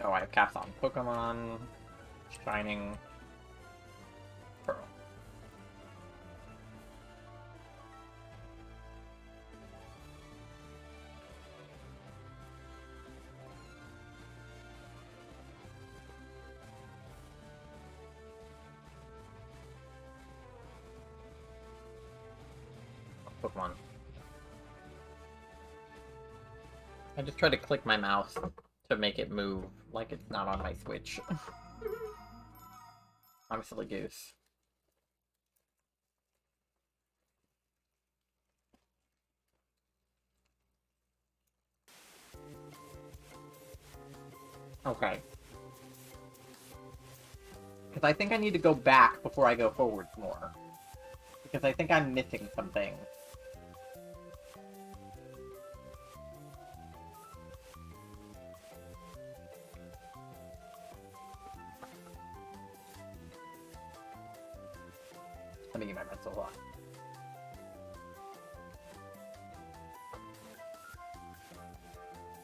Oh, I have caps on. Pokemon Shining Pearl. Pokemon. I just tried to click my mouse to make it move like it's not on my Switch. I'm a silly goose. Okay. Because I think I need to go back before I go forwards more. Because I think I'm missing something. Let me get my pencil on.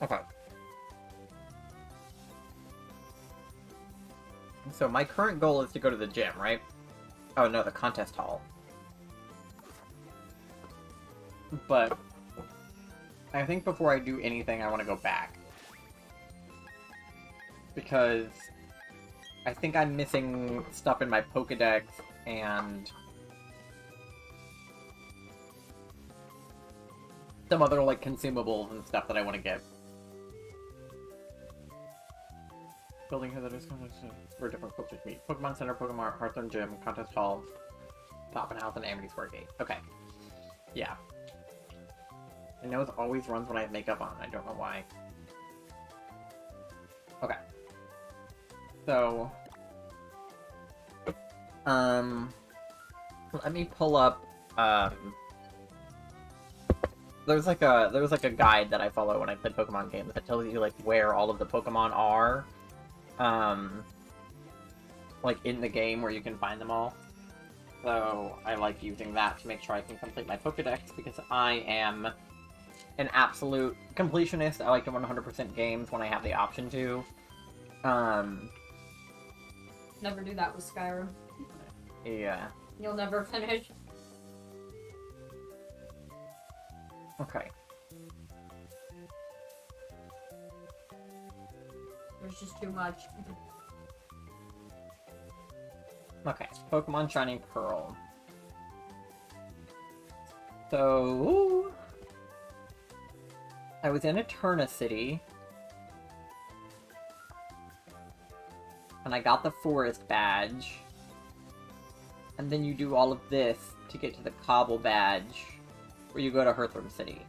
Okay. So my current goal is to go to the gym, right? Oh no, the contest hall. But I think before I do anything, I want to go back. Because I think I'm missing stuff in my Pokédex and some other, like, consumables and stuff that I want to get. Building here that is where different cultures meet. Pokemon Center, Pokemon Hearthstone Gym, Contest Hall, Toppin House, and Amity Square Gate. Okay. Yeah. My nose always runs when I have makeup on. I don't know why. Okay. So... let me pull up, there's like a guide that I follow when I play Pokemon games that tells you, like, where all of the Pokemon are, like, in the game where you can find them all. So, I like using that to make sure I can complete my Pokédex, because I am an absolute completionist. I like to 100% games when I have the option to. Never do that with Skyrim. Yeah. You'll never finish. Okay. There's just too much. Okay. Pokemon Shining Pearl. So... I was in Eterna City. And I got the Forest Badge. And then you do all of this to get to the Cobble Badge, where you go to Hearthstone City.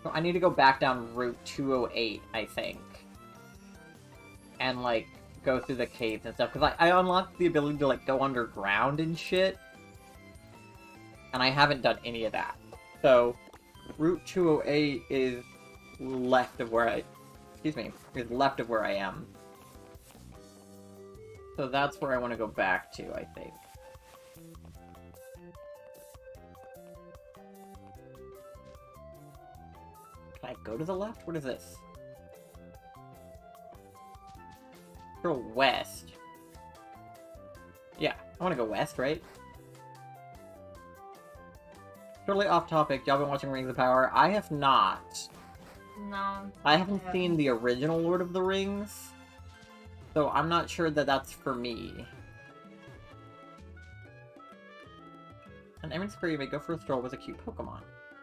So I need to go back down Route 208, I think. And, like, go through the caves and stuff. Because I unlocked the ability to, like, go underground and shit. And I haven't done any of that. So, Route 208 is left of where I... Excuse me. Is left of where I am. So that's where I want to go back to, I think. Can I go to the left? What is this? Go west. Yeah, I want to go west, right? Totally off topic. Y'all been watching Rings of Power? I have not. No. I haven't seen the original Lord of the Rings. So I'm not sure that that's for me. An Emerald Square, you may go for a stroll with a cute Pokemon.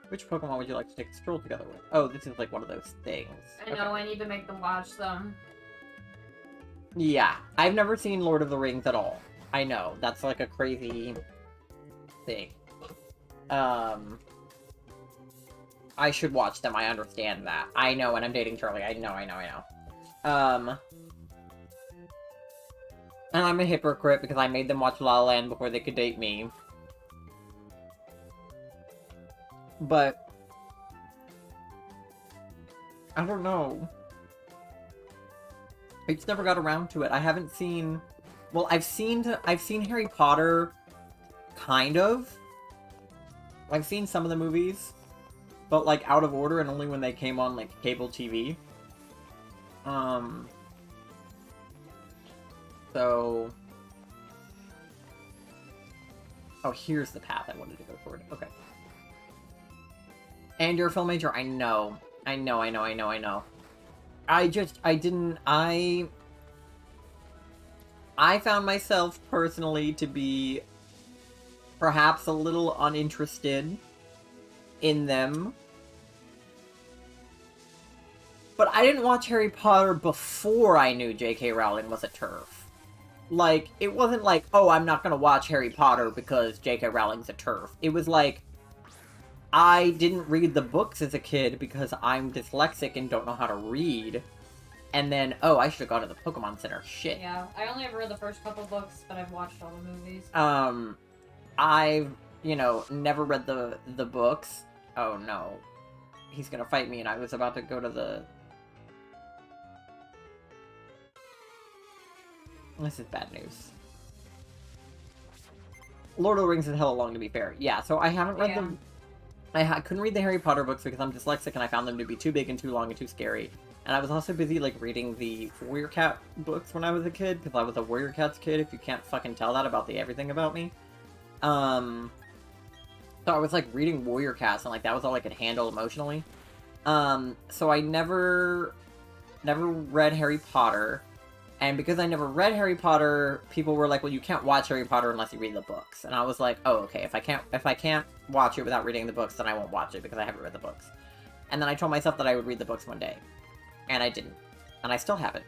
Which Pokemon would you like to take a stroll together with? Oh, this is like one of those things. I know, I need to make them watch them. Yeah, I've never seen Lord of the Rings at all. I know, that's like a crazy thing. I should watch them, I understand that. I know, and I'm dating Charlie. I know. And I'm a hypocrite because I made them watch La La Land before they could date me. But I don't know. I just never got around to it. I haven't seen... Well, I've seen Harry Potter, kind of. I've seen some of the movies, but, like, out of order and only when they came on, like, cable TV. So... Oh, here's the path I wanted to go toward. Okay. And you're a film major? I know. I found myself personally to be perhaps a little uninterested in them. But I didn't watch Harry Potter before I knew J.K. Rowling was a TERF. Like, it wasn't like, oh, I'm not gonna watch Harry Potter because J.K. Rowling's a TERF. It was like, I didn't read the books as a kid because I'm dyslexic and don't know how to read. And then, oh, I should have gone to the Pokemon Center. Shit. Yeah, I only ever read the first couple books, but I've watched all the movies. I've, never read the books. Oh, no. He's gonna fight me, and I was about to go to the... This is bad news. Lord of the Rings is hella long, to be fair. Yeah, so I haven't read them. I couldn't read the Harry Potter books because I'm dyslexic and I found them to be too big and too long and too scary. And I was also busy, like, reading the Warrior Cat books when I was a kid, because I was a Warrior Cats kid, if you can't fucking tell that about everything about me. So I was, like, reading Warrior Cats, and, like, that was all I could handle emotionally. So I never read Harry Potter. And because I never read Harry Potter, people were like, well, you can't watch Harry Potter unless you read the books. And I was like, oh, okay, if I can't watch it without reading the books, then I won't watch it because I haven't read the books. And then I told myself that I would read the books one day. And I didn't. And I still haven't.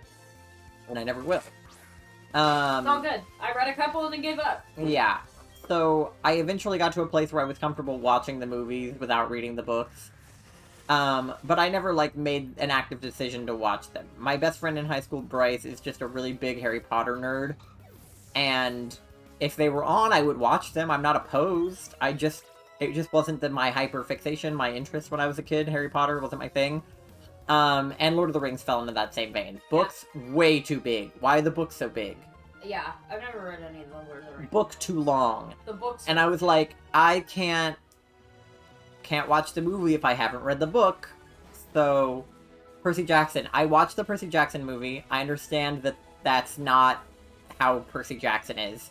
And I never will. It's all good. I read a couple and then gave up. Yeah. So I eventually got to a place where I was comfortable watching the movies without reading the books. But I never, like, made an active decision to watch them. My best friend in high school, Bryce, is just a really big Harry Potter nerd. And if they were on, I would watch them. I'm not opposed. It just wasn't my hyper-fixation, my interest when I was a kid. Harry Potter wasn't my thing. And Lord of the Rings fell into that same vein. Books, way too big. Why are the books so big? Yeah, I've never read any of the Lord of the Rings. Book too long. The books... And I was like, I can't watch the movie if I haven't read the book. So, Percy Jackson. I watched the Percy Jackson movie. I understand that that's not how Percy Jackson is.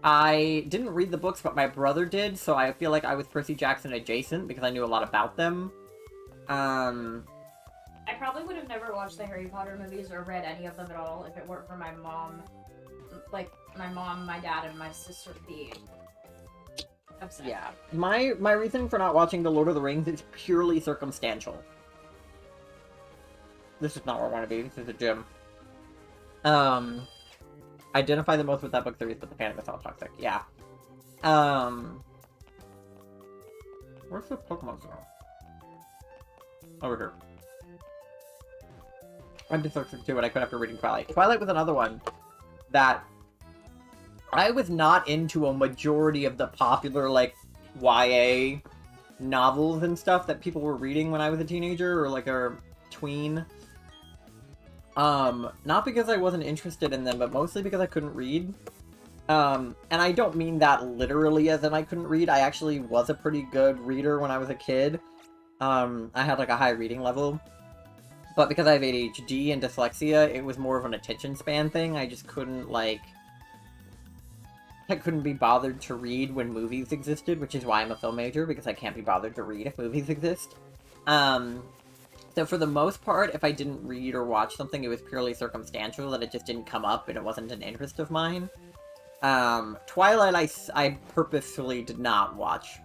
I didn't read the books, but my brother did, so I feel like I was Percy Jackson adjacent because I knew a lot about them. I probably would have never watched the Harry Potter movies or read any of them at all if it weren't for my mom. Like, my mom, my dad, and my sister being upset. Yeah. My reason for not watching The Lord of the Rings is purely circumstantial. This is not where I want to be. This is a gym. Identify the most with that book series, but the fandom is all toxic. Yeah. Where's the Pokemon Center? Over here. I'm dyslexic too, and I quit after reading Twilight. Twilight was another one that I was not into a majority of the popular, like, YA novels and stuff that people were reading when I was a teenager, or, like, a tween. Not because I wasn't interested in them, but mostly because I couldn't read. And I don't mean that literally as in I couldn't read. I actually was a pretty good reader when I was a kid. I had, like, a high reading level. But because I have ADHD and dyslexia, it was more of an attention span thing. I just couldn't, like... I couldn't be bothered to read when movies existed, which is why I'm a film major, because I can't be bothered to read if movies exist. So for the most part, if I didn't read or watch something, it was purely circumstantial, that it just didn't come up and it wasn't an interest of mine. Twilight, I purposefully did not watch.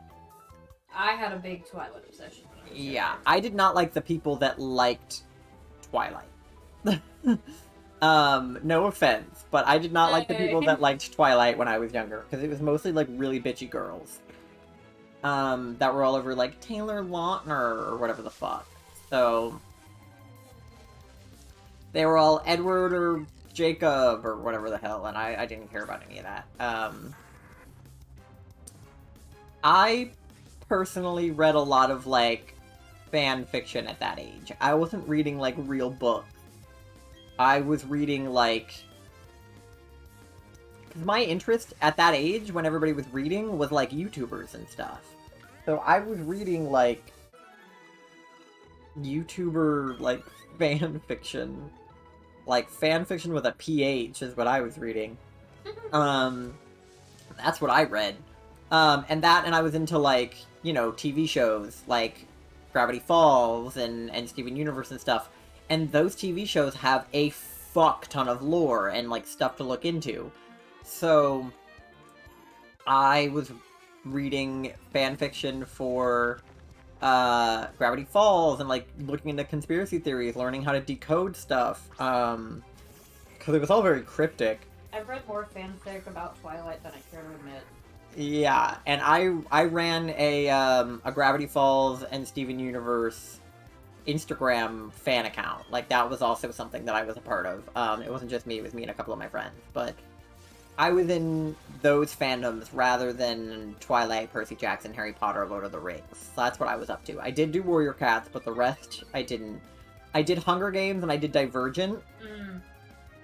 I had a big Twilight obsession. Yeah, I did not like the people that liked Twilight. No offense, but I did not like the people that liked Twilight when I was younger, because it was mostly, like, really bitchy girls. That were all over, like, Taylor Lautner, or whatever the fuck. So, they were all Edward or Jacob, or whatever the hell, and I didn't care about any of that. I personally read a lot of, like, fan fiction at that age. I wasn't reading, like, real books. I was reading, like... Because my interest at that age, when everybody was reading, was, like, YouTubers and stuff. So I was reading, like... YouTuber, like, fan fiction. like fanfiction with a PH is what I was reading. That's what I read. And I was into, like, you know, TV shows, like Gravity Falls and Steven Universe and stuff. And those TV shows have a fuck ton of lore and, like, stuff to look into. So, I was reading fanfiction for, Gravity Falls and, like, looking into conspiracy theories, learning how to decode stuff. Because it was all very cryptic. I've read more fanfic about Twilight than I care to admit. Yeah, and I ran a Gravity Falls and Steven Universe Instagram fan account. Like, that was also something that I was a part of. It wasn't just me, it was me and a couple of my friends. But I was in those fandoms rather than Twilight, Percy Jackson, Harry Potter, Lord of the Rings. So that's what I was up to. I did do Warrior Cats, but the rest I didn't. I did Hunger Games and I did Divergent.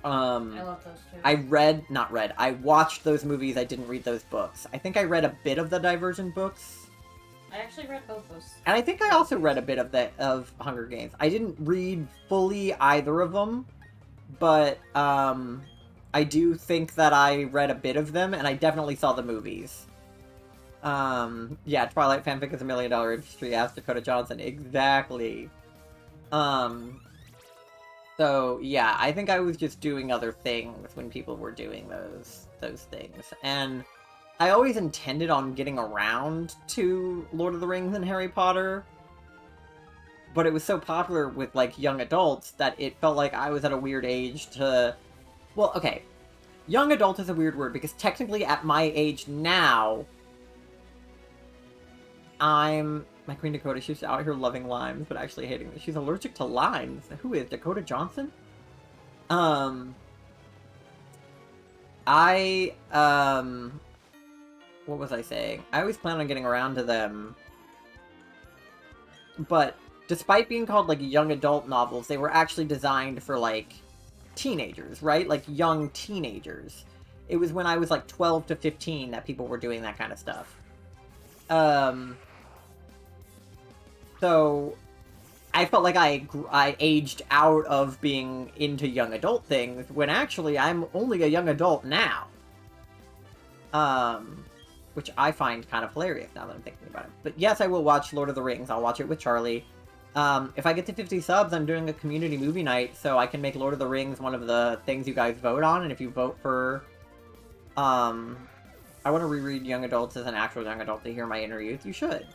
I love those too. I watched those movies, I didn't read those books. I think I read a bit of the Divergent books. I actually read both those. And I think I also read a bit of Hunger Games. I didn't read fully either of them, but I do think that I read a bit of them, and I definitely saw the movies. Yeah, Twilight fanfic is $1 million industry, asked Dakota Johnson. Exactly. So, yeah, I think I was just doing other things when people were doing those things. And I always intended on getting around to Lord of the Rings and Harry Potter, but it was so popular with, like, young adults that it felt like I was at a weird age to... Well, okay. Young adult is a weird word, because technically at my age now, my Queen Dakota, she's out here loving limes, but actually hating them. She's allergic to limes. Who is? Dakota Johnson? What was I saying? I always plan on getting around to them. But, despite being called, like, young adult novels, they were actually designed for, like, teenagers, right? Like, young teenagers. It was when I was, like, 12 to 15 that people were doing that kind of stuff. So, I felt like I aged out of being into young adult things, when actually I'm only a young adult now. Which I find kind of hilarious now that I'm thinking about it. But yes, I will watch Lord of the Rings. I'll watch it with Charlie. If I get to 50 subs, I'm doing a community movie night, so I can make Lord of the Rings one of the things you guys vote on, and if you vote for... I want to reread Young Adults as an actual young adult to hear my inner youth, you should.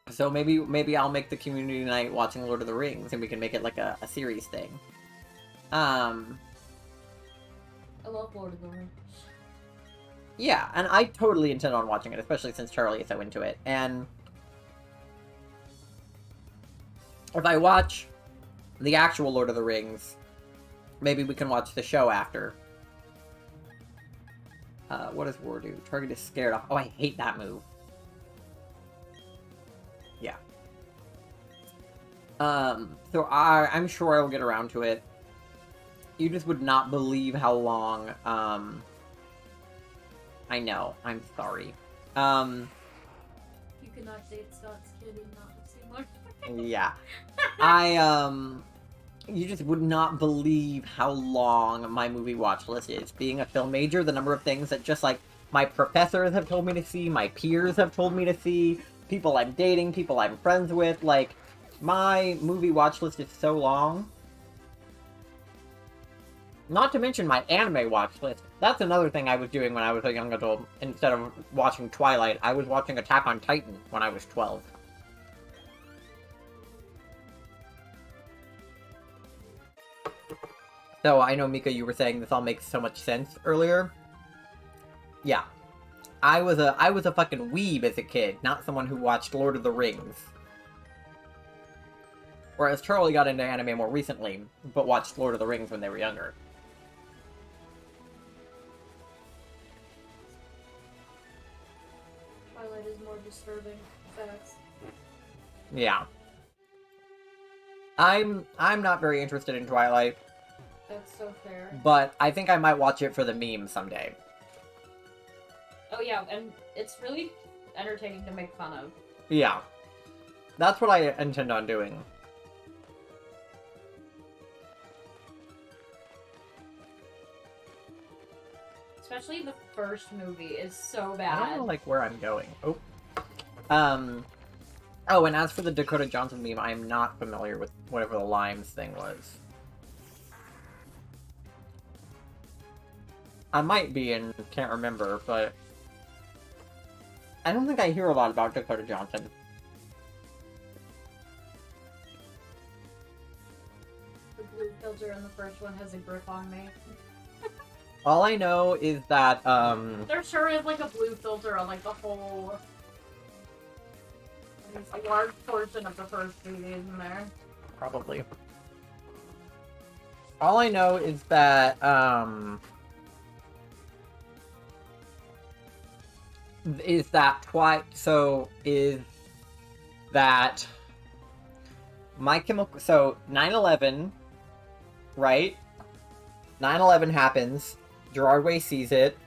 So maybe I'll make the community night watching Lord of the Rings, and we can make it like a series thing. I love Lord of the Rings. Yeah, and I totally intend on watching it, especially since Charlie is so into it. And if I watch the actual Lord of the Rings, maybe we can watch the show after. What does War do? Target is scared off. Oh, I hate that move. Yeah. So I'm sure I will get around to it. You just would not believe how long, I know. I'm sorry. You cannot say it's not skinny, not the same. Yeah. You just would not believe how long my movie watch list is. Being a film major, the number of things that just, like, my professors have told me to see, my peers have told me to see, people I'm dating, people I'm friends with, like, my movie watch list is so long. Not to mention my anime watch list. That's another thing I was doing when I was a young adult. Instead of watching Twilight, I was watching Attack on Titan when I was 12. So, I know, Mika, you were saying this all makes so much sense earlier. Yeah. I was a fucking weeb as a kid, not someone who watched Lord of the Rings. Whereas Charlie got into anime more recently, but watched Lord of the Rings when they were younger. Twilight is more disturbing. Facts. Yeah. I'm not very interested in Twilight. That's so fair. But I think I might watch it for the meme someday. Oh yeah, and it's really entertaining to make fun of. Yeah. That's what I intend on doing. Especially the first movie is so I bad. don't know, like, where I'm going. Oh. Oh, and as for the Dakota Johnson meme, I am not familiar with whatever the Limes thing was. I might be and can't remember, but I don't think I hear a lot about Dakota Johnson. The blue filter in the first one has a grip on me. All I know is that, There sure is like a blue filter on like the whole... There's a large portion of the first movie in there. Probably. All I know is that, is that My Chemical... So, 9/11, right? 9/11 happens. Gerard Way sees it.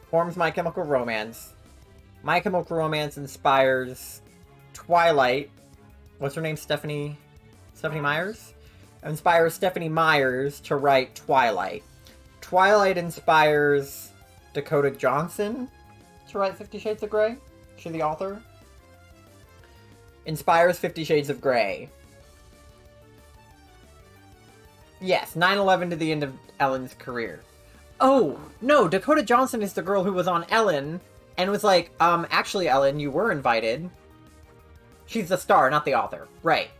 Forms My Chemical Romance. My Chemical Romance inspires Twilight. What's her name? Stephanie Myers? Inspires Stephanie Myers to write Twilight. Twilight inspires Dakota Johnson to write 50 Shades of Grey. She's the author. Inspires 50 Shades of Grey. Yes, 9/11 to the end of Ellen's career. Oh, no, Dakota Johnson is the girl who was on Ellen and was like, actually, Ellen, you were invited. She's the star, not the author. Right.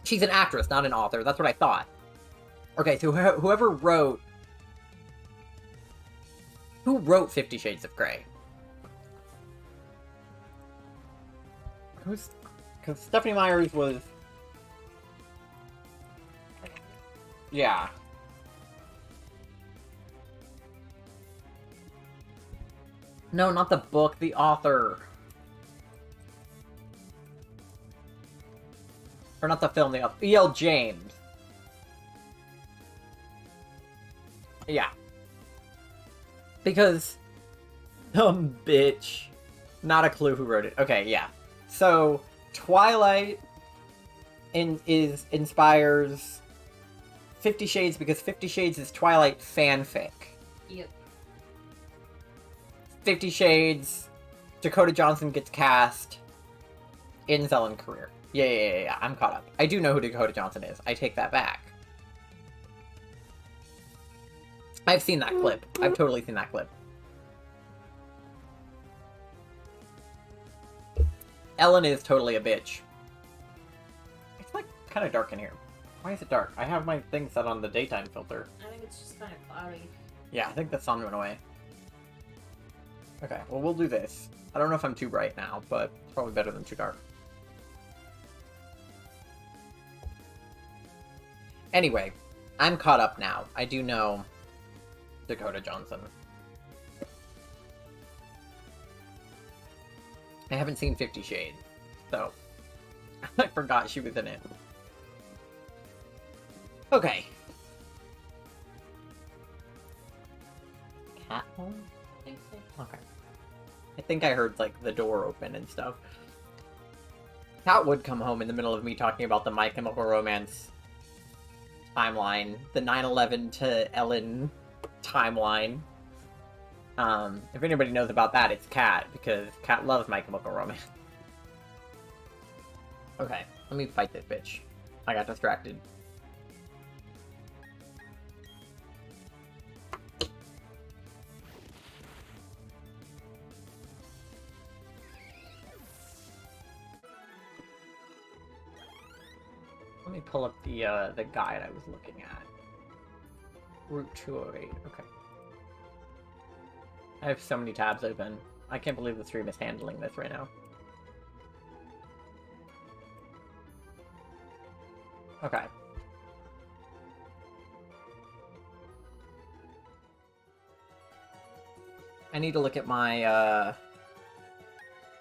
She's an actress, not an author. That's what I thought. Okay, so whoever wrote... Who wrote 50 Shades of Grey? Who's... Because Stephanie Myers was... Yeah. No, not the book, the author. Or not the film, the author. E.L. James. Yeah. Because... bitch. Not a clue who wrote it. Okay, yeah. So, Twilight inspires 50 Shades because 50 Shades is Twilight fanfic. Yep. 50 Shades, Dakota Johnson gets cast, ends Ellen career. Yeah, I'm caught up. I do know who Dakota Johnson is. I take that back. I've seen that clip. I've totally seen that clip. Ellen is totally a bitch. It's like kind of dark in here. Why is it dark? I have my thing set on the daytime filter. I think it's just kind of cloudy. Yeah, I think the sun went away. Okay, well, we'll do this. I don't know if I'm too bright now, but it's probably better than too dark. Anyway, I'm caught up now. I do know Dakota Johnson. I haven't seen 50 Shades, so I forgot she was in it. Okay. Cat home? I think so. Okay. I think I heard, like, the door open and stuff. Cat would come home in the middle of me talking about the My Chemical Romance timeline, the 9/11 to Ellen timeline. If anybody knows about that, it's Cat, because Cat loves My Chemical Romance. Okay, let me fight this bitch. I got distracted. Let me pull up the guide I was looking at. Route 208, okay. I have so many tabs open. I can't believe the stream is handling this right now. Okay. I need to look at my,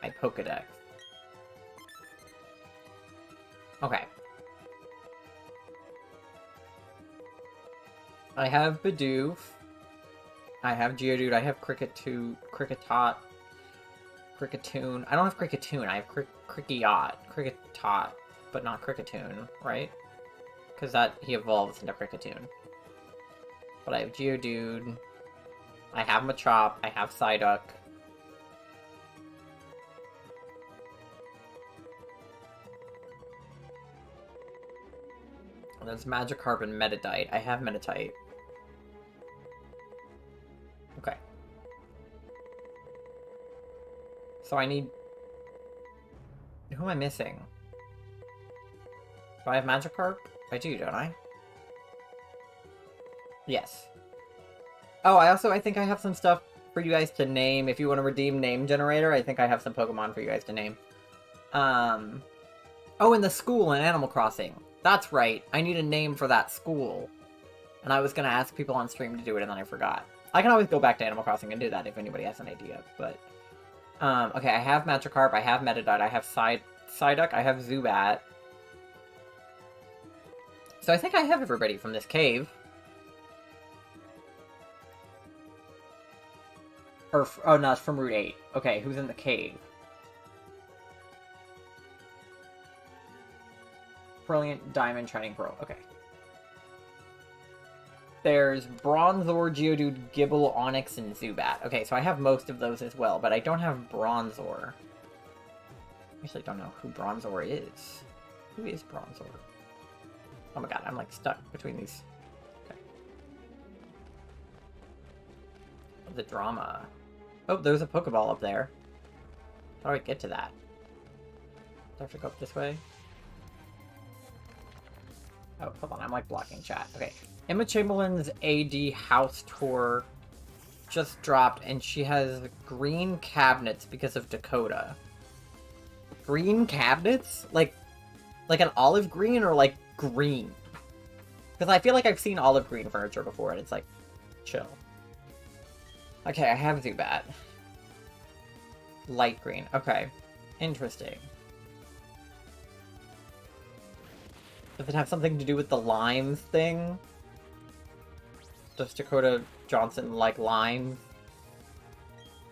my Pokedex. Okay. I have Bidoof. I have Geodude. I have Kricketot. Cricketoon. I don't have Cricketoon. I have Cricketot, but not Cricketoon, right? Because that he evolves into Cricketoon. But I have Geodude. I have Machop. I have Psyduck. And there's Magikarp and Meditite. I have Meditite. Okay. So I need... Who am I missing? Do I have Magikarp? I do, don't I? Yes. Oh, I think I have some stuff for you guys to name. If you want to redeem Name Generator, I think I have some Pokemon for you guys to name. Oh, in the school in Animal Crossing. That's right. I need a name for that school. And I was going to ask people on stream to do it, and then I forgot. I can always go back to Animal Crossing and do that if anybody has an idea, but... okay, I have Magikarp, I have Meditite, I have Psyduck, I have Zubat. So I think I have everybody from this cave. Or, oh no, it's from Route 8. Okay, who's in the cave? Brilliant, Diamond, Shining Pearl. Okay. There's Bronzor, Geodude, Gible, Onix, and Zubat. Okay, so I have most of those as well, but I don't have Bronzor. I actually don't know who Bronzor is. Who is Bronzor? Oh my god, I'm like stuck between these. Okay. The drama. Oh, there's a Pokeball up there. How do I get to that? Do I have to go up this way? Oh, hold on, I'm like blocking chat. Okay. Emma Chamberlain's AD house tour just dropped, and she has green cabinets because of Dakota. Green cabinets? Like an olive green or like green? Because I feel like I've seen olive green furniture before, and it's like, chill. Okay, I have Zubat. Light green. Okay. Interesting. Does it have something to do with the limes thing? Does Dakota Johnson like limes?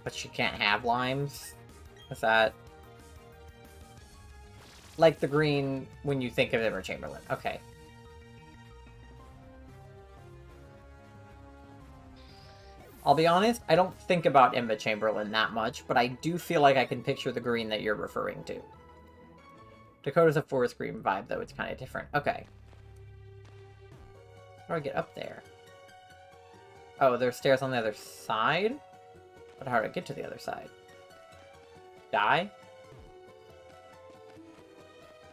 But she can't have limes? Is that... Like the green when you think of Emma Chamberlain. Okay. I'll be honest, I don't think about Emma Chamberlain that much, but I do feel like I can picture the green that you're referring to. Dakota's a forest green vibe, though. It's kind of different. Okay. How do I get up there? Oh, there's stairs on the other side? But how do I get to the other side? Die?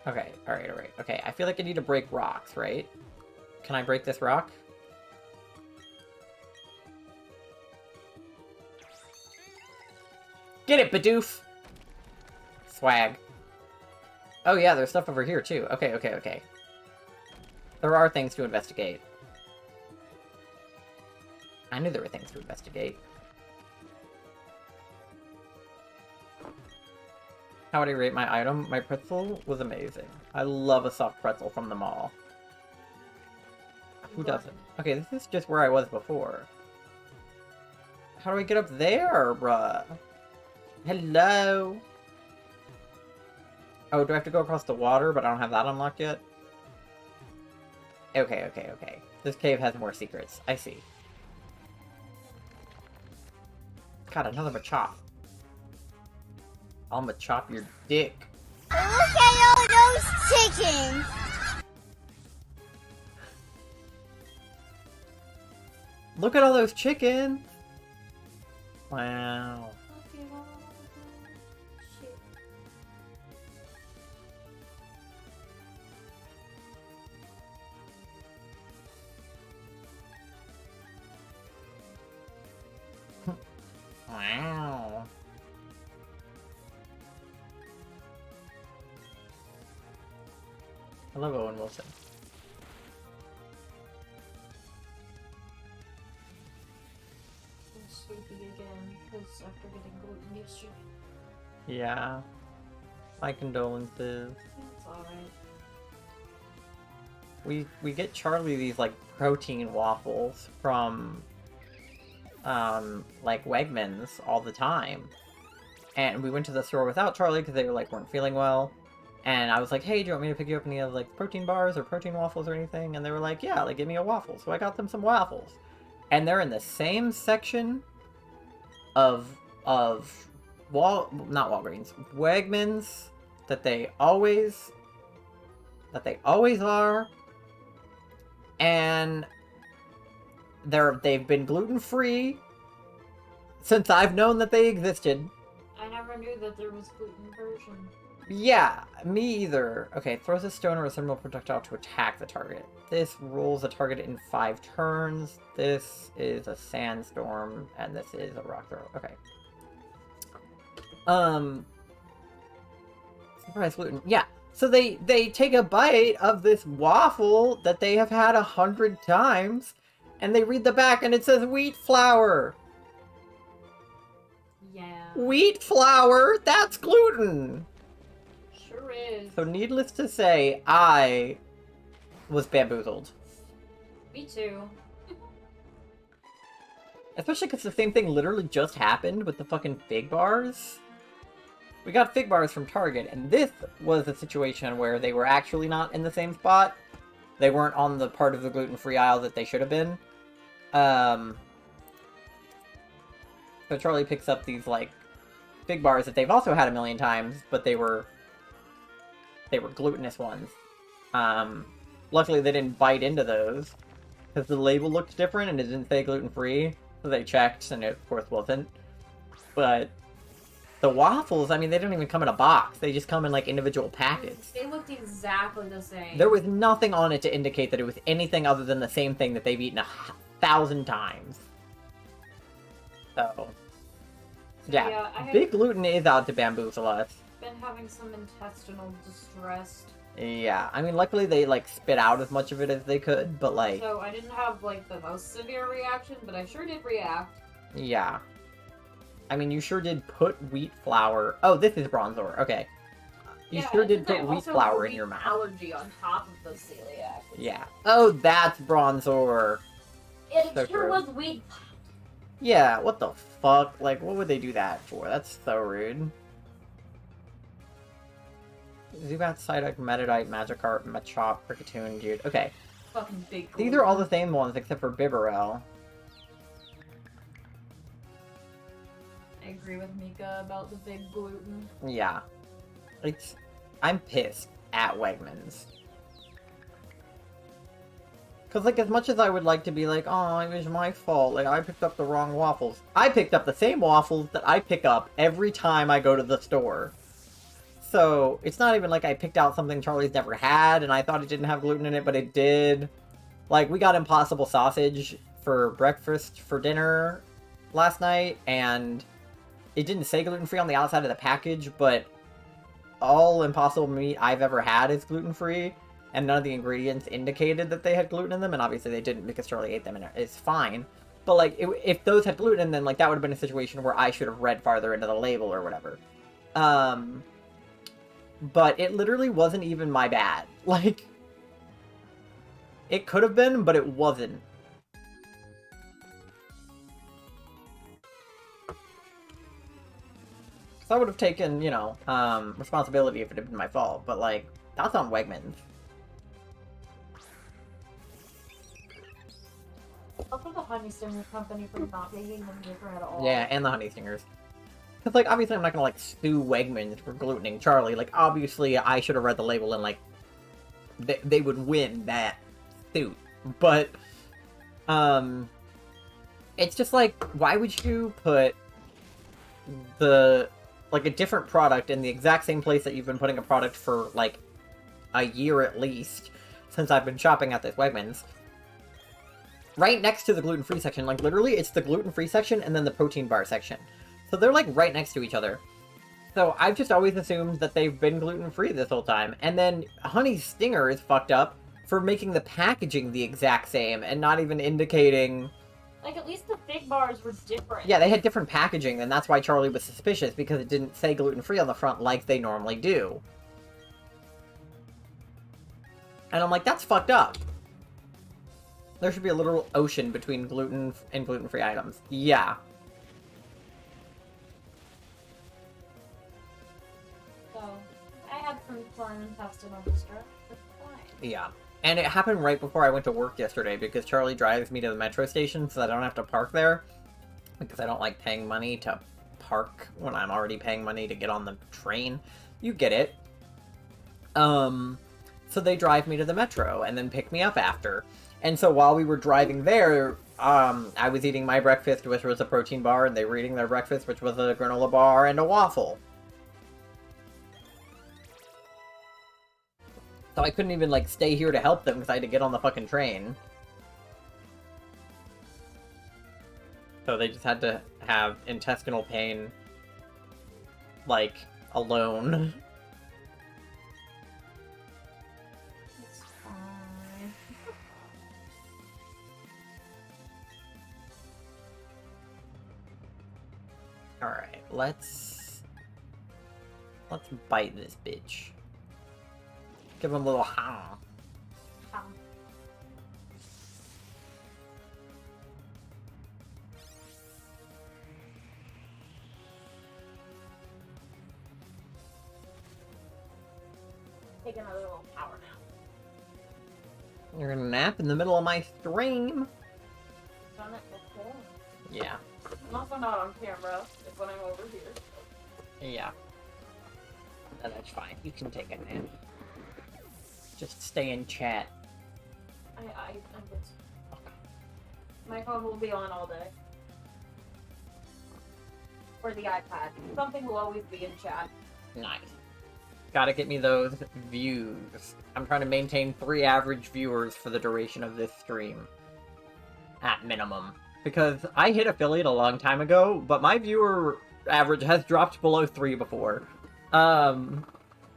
Okay, alright. Okay, I feel like I need to break rocks, right? Can I break this rock? Get it, Bidoof! Swag. Oh yeah, there's stuff over here too. Okay. There are things to investigate. I knew there were things to investigate. How would I rate my item? My pretzel was amazing. I love a soft pretzel from the mall. Who doesn't? Okay, this is just where I was before. How do I get up there, bruh? Hello? Oh, do I have to go across the water, but I don't have that unlocked yet? Okay. This cave has more secrets. I see. God, another Machop. I'll Machop your dick. Look at all those chickens! Look at all those chickens! Wow. Wow. I love Owen Wilson. I'm sleepy again because after getting gluten yesterday. Yeah. My condolences. It's alright. We get Charlie these like protein waffles from like Wegmans all the time. And we went to the store without Charlie because they weren't feeling well. And I was like, hey, do you want me to pick you up any of like protein bars or protein waffles or anything? And they were like, yeah, like give me a waffle. So I got them some waffles. and they're in the same section of not Walgreens, Wegmans that they always are, and they've been gluten-free since I've known that they existed. I never knew that there was gluten version. Yeah, me either. Okay, throws a stone or a thermal projectile to attack the target. This rolls a target in 5 turns. This is a sandstorm, and this is a rock throw. Okay. Surprise gluten. Yeah. So they take a bite of this waffle that they have had 100 times, and they read the back, and it says wheat flour. Yeah. Wheat flour? That's gluten! Sure is. So needless to say, I was bamboozled. Me too. Especially because the same thing literally just happened with the fucking fig bars. We got fig bars from Target, and this was a situation where they were actually not in the same spot. They weren't on the part of the gluten-free aisle that they should have been. So Charlie picks up these, like, fig bars that they've also had a million times, but they were glutinous ones. Luckily they didn't bite into those, because the label looked different and it didn't say gluten-free, so they checked, and it of course wasn't. But the waffles, I mean, they don't even come in a box. They just come in, like, individual packets. They looked exactly the same. There was nothing on it to indicate that it was anything other than the same thing that they've eaten 1,000 times. So, yeah, Big Gluten is out to bamboozle us. Been having some intestinal distress. Yeah, I mean, luckily they, like, spit out as much of it as they could, but, like... So I didn't have, like, the most severe reaction, but I sure did react. Yeah. I mean, you sure did put wheat flour... Oh, this is Bronzor, okay. You sure did put wheat flour in your mouth. Allergy on top of the celiac. Yeah. Oh, that's Bronzor. It So sure true. was wheat. Yeah, what the fuck? Like, what would they do that for? That's so rude. Zubat, Psyduck, Meditite, Magikarp, Machop, Kricketune, dude. Okay. Fucking big. These are all the same ones except for Bibarel. I agree with Mika about the big gluten. Yeah. I'm pissed at Wegmans. Because, like, as much as I would like to be like, oh, it was my fault, like, I picked up the wrong waffles. I picked up the same waffles that I pick up every time I go to the store. So, it's not even like I picked out something Charlie's never had, and I thought it didn't have gluten in it, but it did. Like, we got Impossible Sausage for breakfast for dinner last night, and it didn't say gluten-free on the outside of the package, but all Impossible meat I've ever had is gluten-free. And none of the ingredients indicated that they had gluten in them, and obviously they didn't because Charlie ate them, and it's fine. But, like, if those had gluten in them, like, that would have been a situation where I should have read farther into the label or whatever. But it literally wasn't even my bad. Like, it could have been, but it wasn't. So I would have taken, you know, responsibility if it had been my fault, but, like, that's on Wegmans. Also the Honey Stinger Company for not making them different at all. Yeah, and the Honey Stingers. Because, like, obviously I'm not gonna, like, sue Wegmans for glutening Charlie. Like, obviously I should have read the label and, like, they would win that suit. But, it's just, like, why would you put like, a different product in the exact same place that you've been putting a product for, like, a year at least, since I've been shopping at this Wegmans, right next to the gluten-free section. Like, literally, it's the gluten-free section and then the protein bar section. So they're, like, right next to each other. So I've just always assumed that they've been gluten-free this whole time. And then Honey Stinger is fucked up for making the packaging the exact same and not even indicating... Like, at least the fig bars were different. Yeah, they had different packaging, and that's why Charlie was suspicious, because it didn't say gluten-free on the front like they normally do. And I'm like, that's fucked up. There should be a literal ocean between gluten and gluten-free items. Yeah. So, I had some fun intestinal distress. It's fine. Yeah. And it happened right before I went to work yesterday, because Charlie drives me to the metro station so I don't have to park there. Because I don't like paying money to park when I'm already paying money to get on the train. You get it. So they drive me to the metro and then pick me up after. And so while we were driving there, I was eating my breakfast, which was a protein bar, and they were eating their breakfast, which was a granola bar and a waffle. So I couldn't even, like, stay here to help them because I had to get on the fucking train. So they just had to have intestinal pain, like, alone. It's fine. Alright, let's bite this bitch. Give him a little ha. Taking a little power nap. You're gonna nap in the middle of my stream. Done it before. Yeah. I'm also not on camera. It's when I'm over here. Yeah. No, that's fine. You can take a nap. Just stay in chat. I'm good. My phone will be on all day. Or the iPad. Something will always be in chat. Nice. Gotta get me those views. I'm trying to maintain 3 average viewers for the duration of this stream. At minimum. Because I hit affiliate a long time ago, but my viewer average has dropped below 3 before.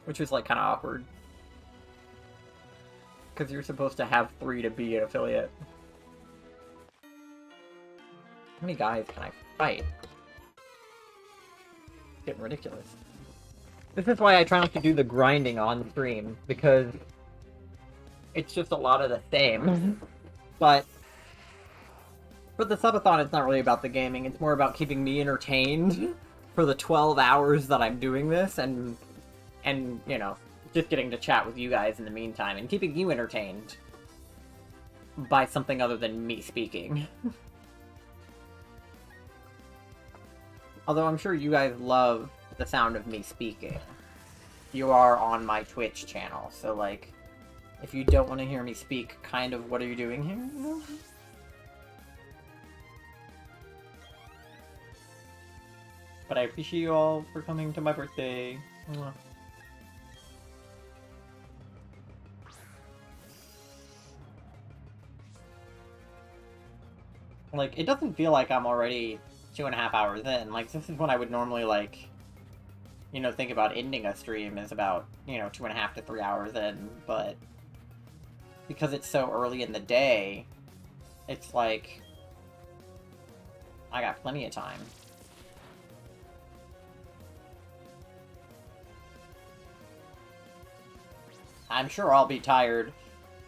Which is, like, kind of awkward. Because you're supposed to have 3 to be an affiliate. How many guys can I fight? It's getting ridiculous. This is why I try not to do the grinding on stream, because it's just a lot of the same. But for the Subathon, it's not really about the gaming, it's more about keeping me entertained for the 12 hours that I'm doing this, and you know, just getting to chat with you guys in the meantime, and keeping you entertained by something other than me speaking. Although I'm sure you guys love the sound of me speaking. You are on my Twitch channel, so, like, if you don't want to hear me speak, kind of, what are you doing here? But I appreciate you all for coming to my birthday. Mwah. Like, it doesn't feel like I'm already 2.5 hours in. Like, this is when I would normally, like, you know, think about ending a stream is about, you know, 2.5 to 3 hours in, but because it's so early in the day, it's like, I got plenty of time. I'm sure I'll be tired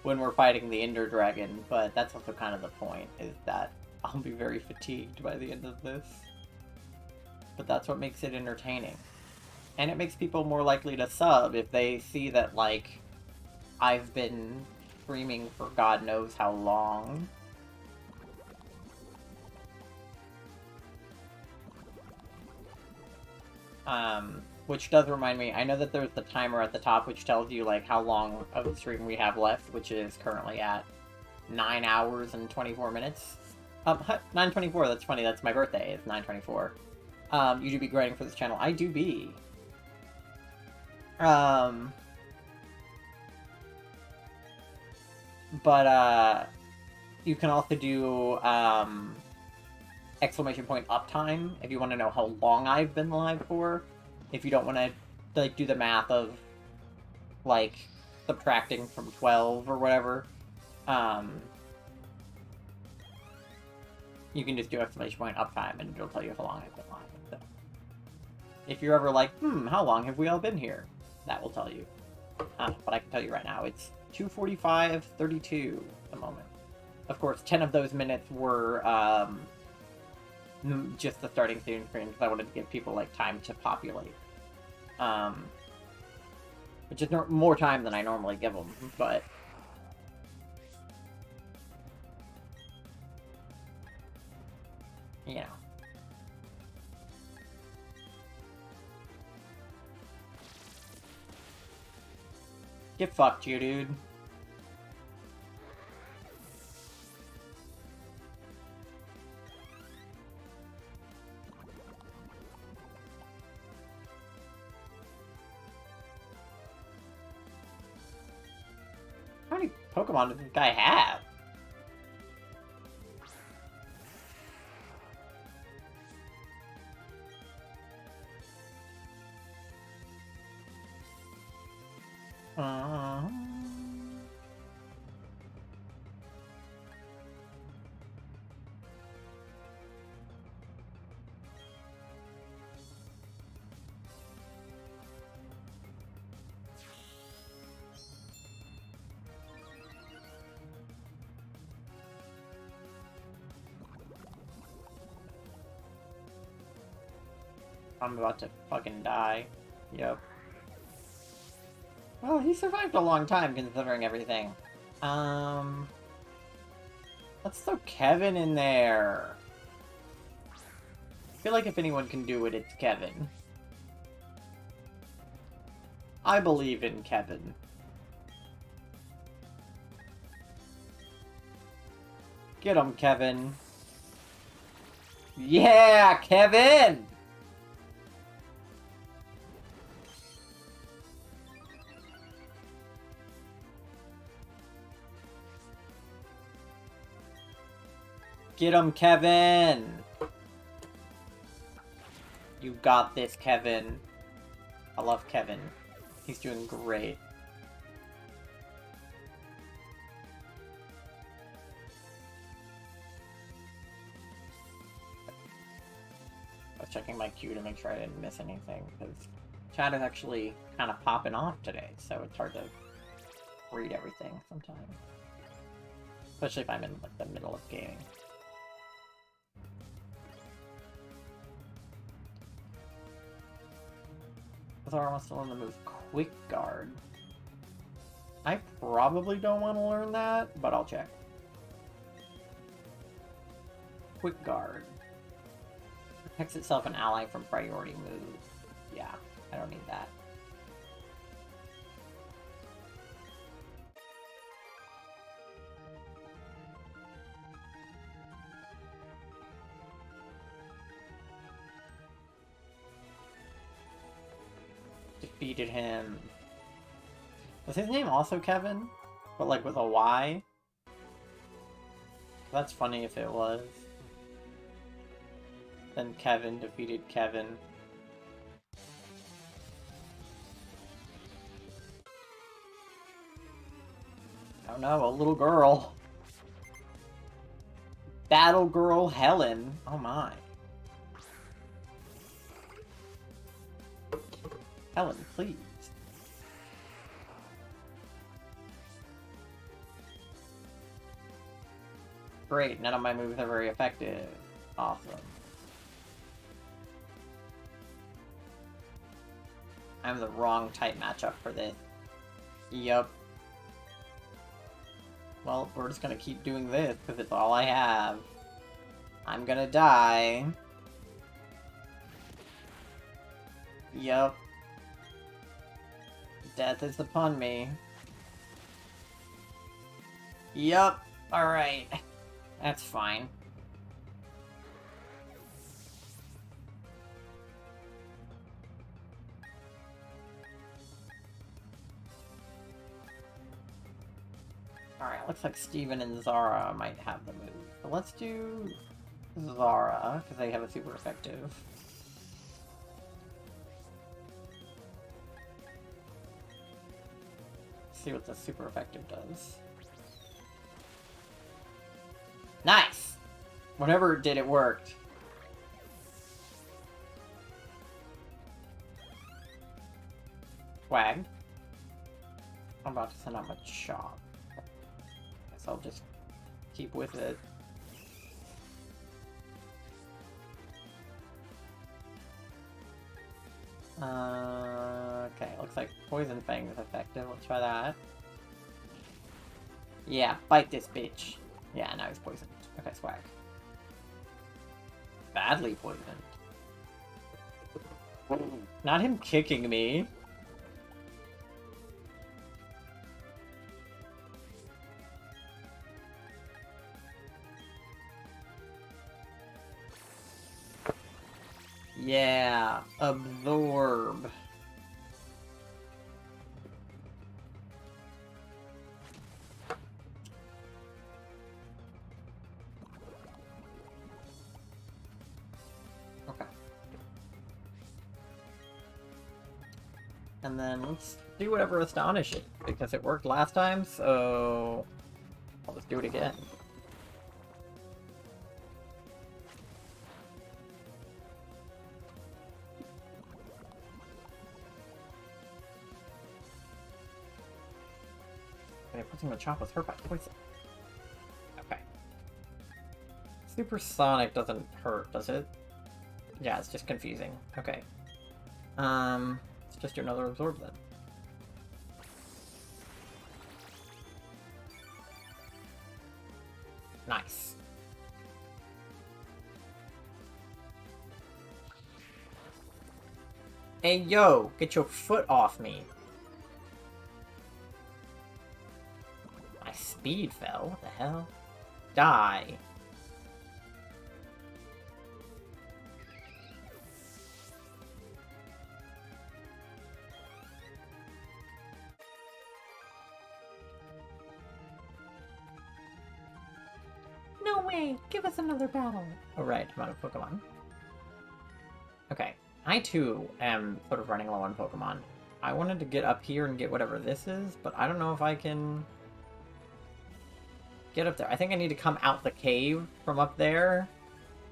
when we're fighting the Ender Dragon, but that's also kind of the point, is that I'll be very fatigued by the end of this. But that's what makes it entertaining. And it makes people more likely to sub if they see that, like, I've been streaming for God knows how long. Which does remind me, I know that there's the timer at the top which tells you, like, how long of the stream we have left, which is currently at 9 hours and 24 minutes. 9:24, that's funny, that's my birthday, it's 9:24. You do be grinding for this channel. I do be. But, you can also do, exclamation point uptime if you want to know how long I've been live for. If you don't want to, like, do the math of, like, subtracting from 12 or whatever, you can just do exclamation point uptime and it'll tell you how long I've been live. So, if you're ever like, how long have we all been here? That will tell you. But I can tell you right now, it's 2:45:32 at the moment. Of course, 10 of those minutes were, just the starting screen because I wanted to give people, like, time to populate. Which is more time than I normally give them, but Get fucked, you dude. How many Pokemon does this guy have? I'm about to fucking die. Yep. Well, he survived a long time considering everything. Let's throw Kevin in there. I feel like if anyone can do it, it's Kevin. I believe in Kevin. Get him, Kevin. Yeah, Kevin! Get him, Kevin! You got this, Kevin. I love Kevin. He's doing great. I was checking my queue to make sure I didn't miss anything, because chat is actually kind of popping off today, so it's hard to read everything sometimes. Especially if I'm in like the middle of gaming. Zara wants to learn the move Quick Guard. I probably don't want to learn that, but I'll check. Quick Guard. Protects itself and ally from priority moves. Yeah, I don't need that. Defeated him. Was his name also Kevin? But like with a Y? That's funny if it was. Then Kevin defeated Kevin. Oh no, a little girl. Battle Girl Helen. Oh my. Helen, please. Great, none of my moves are very effective. Awesome. I'm the wrong type matchup for this. Yup. Well, we're just gonna keep doing this, because it's all I have. I'm gonna die. Yup. Death is upon me. Yup. Alright. That's fine. Alright, looks like Steven and Zara might have the move. But let's do Zara, because they have a super effective. See what the super effective does. Nice! Whatever it did, it worked. Swag. I'm about to send out my shop. Guess I'll just keep with it. Okay, looks like Poison Fang is effective. Let's try that. Yeah, bite this bitch. Yeah, now he's poisoned. Okay, swag. Badly poisoned. Not him kicking me. Absorb. Okay. And then let's do whatever Astonish it, because it worked last time, so I'll just do it again. Okay, putting the chop was hurt by poison. Okay. Supersonic doesn't hurt, does it? Yeah, it's just confusing. Okay. Let's just do another absorb then. Nice. Hey, yo! Get your foot off me! My speed fell? What the hell? Die! No way! Give us another battle! Oh right, I'm out of Pokemon. Okay. I too am sort of running low on Pokemon. I wanted to get up here and get whatever this is, but I don't know if I can get up there. I think I need to come out the cave from up there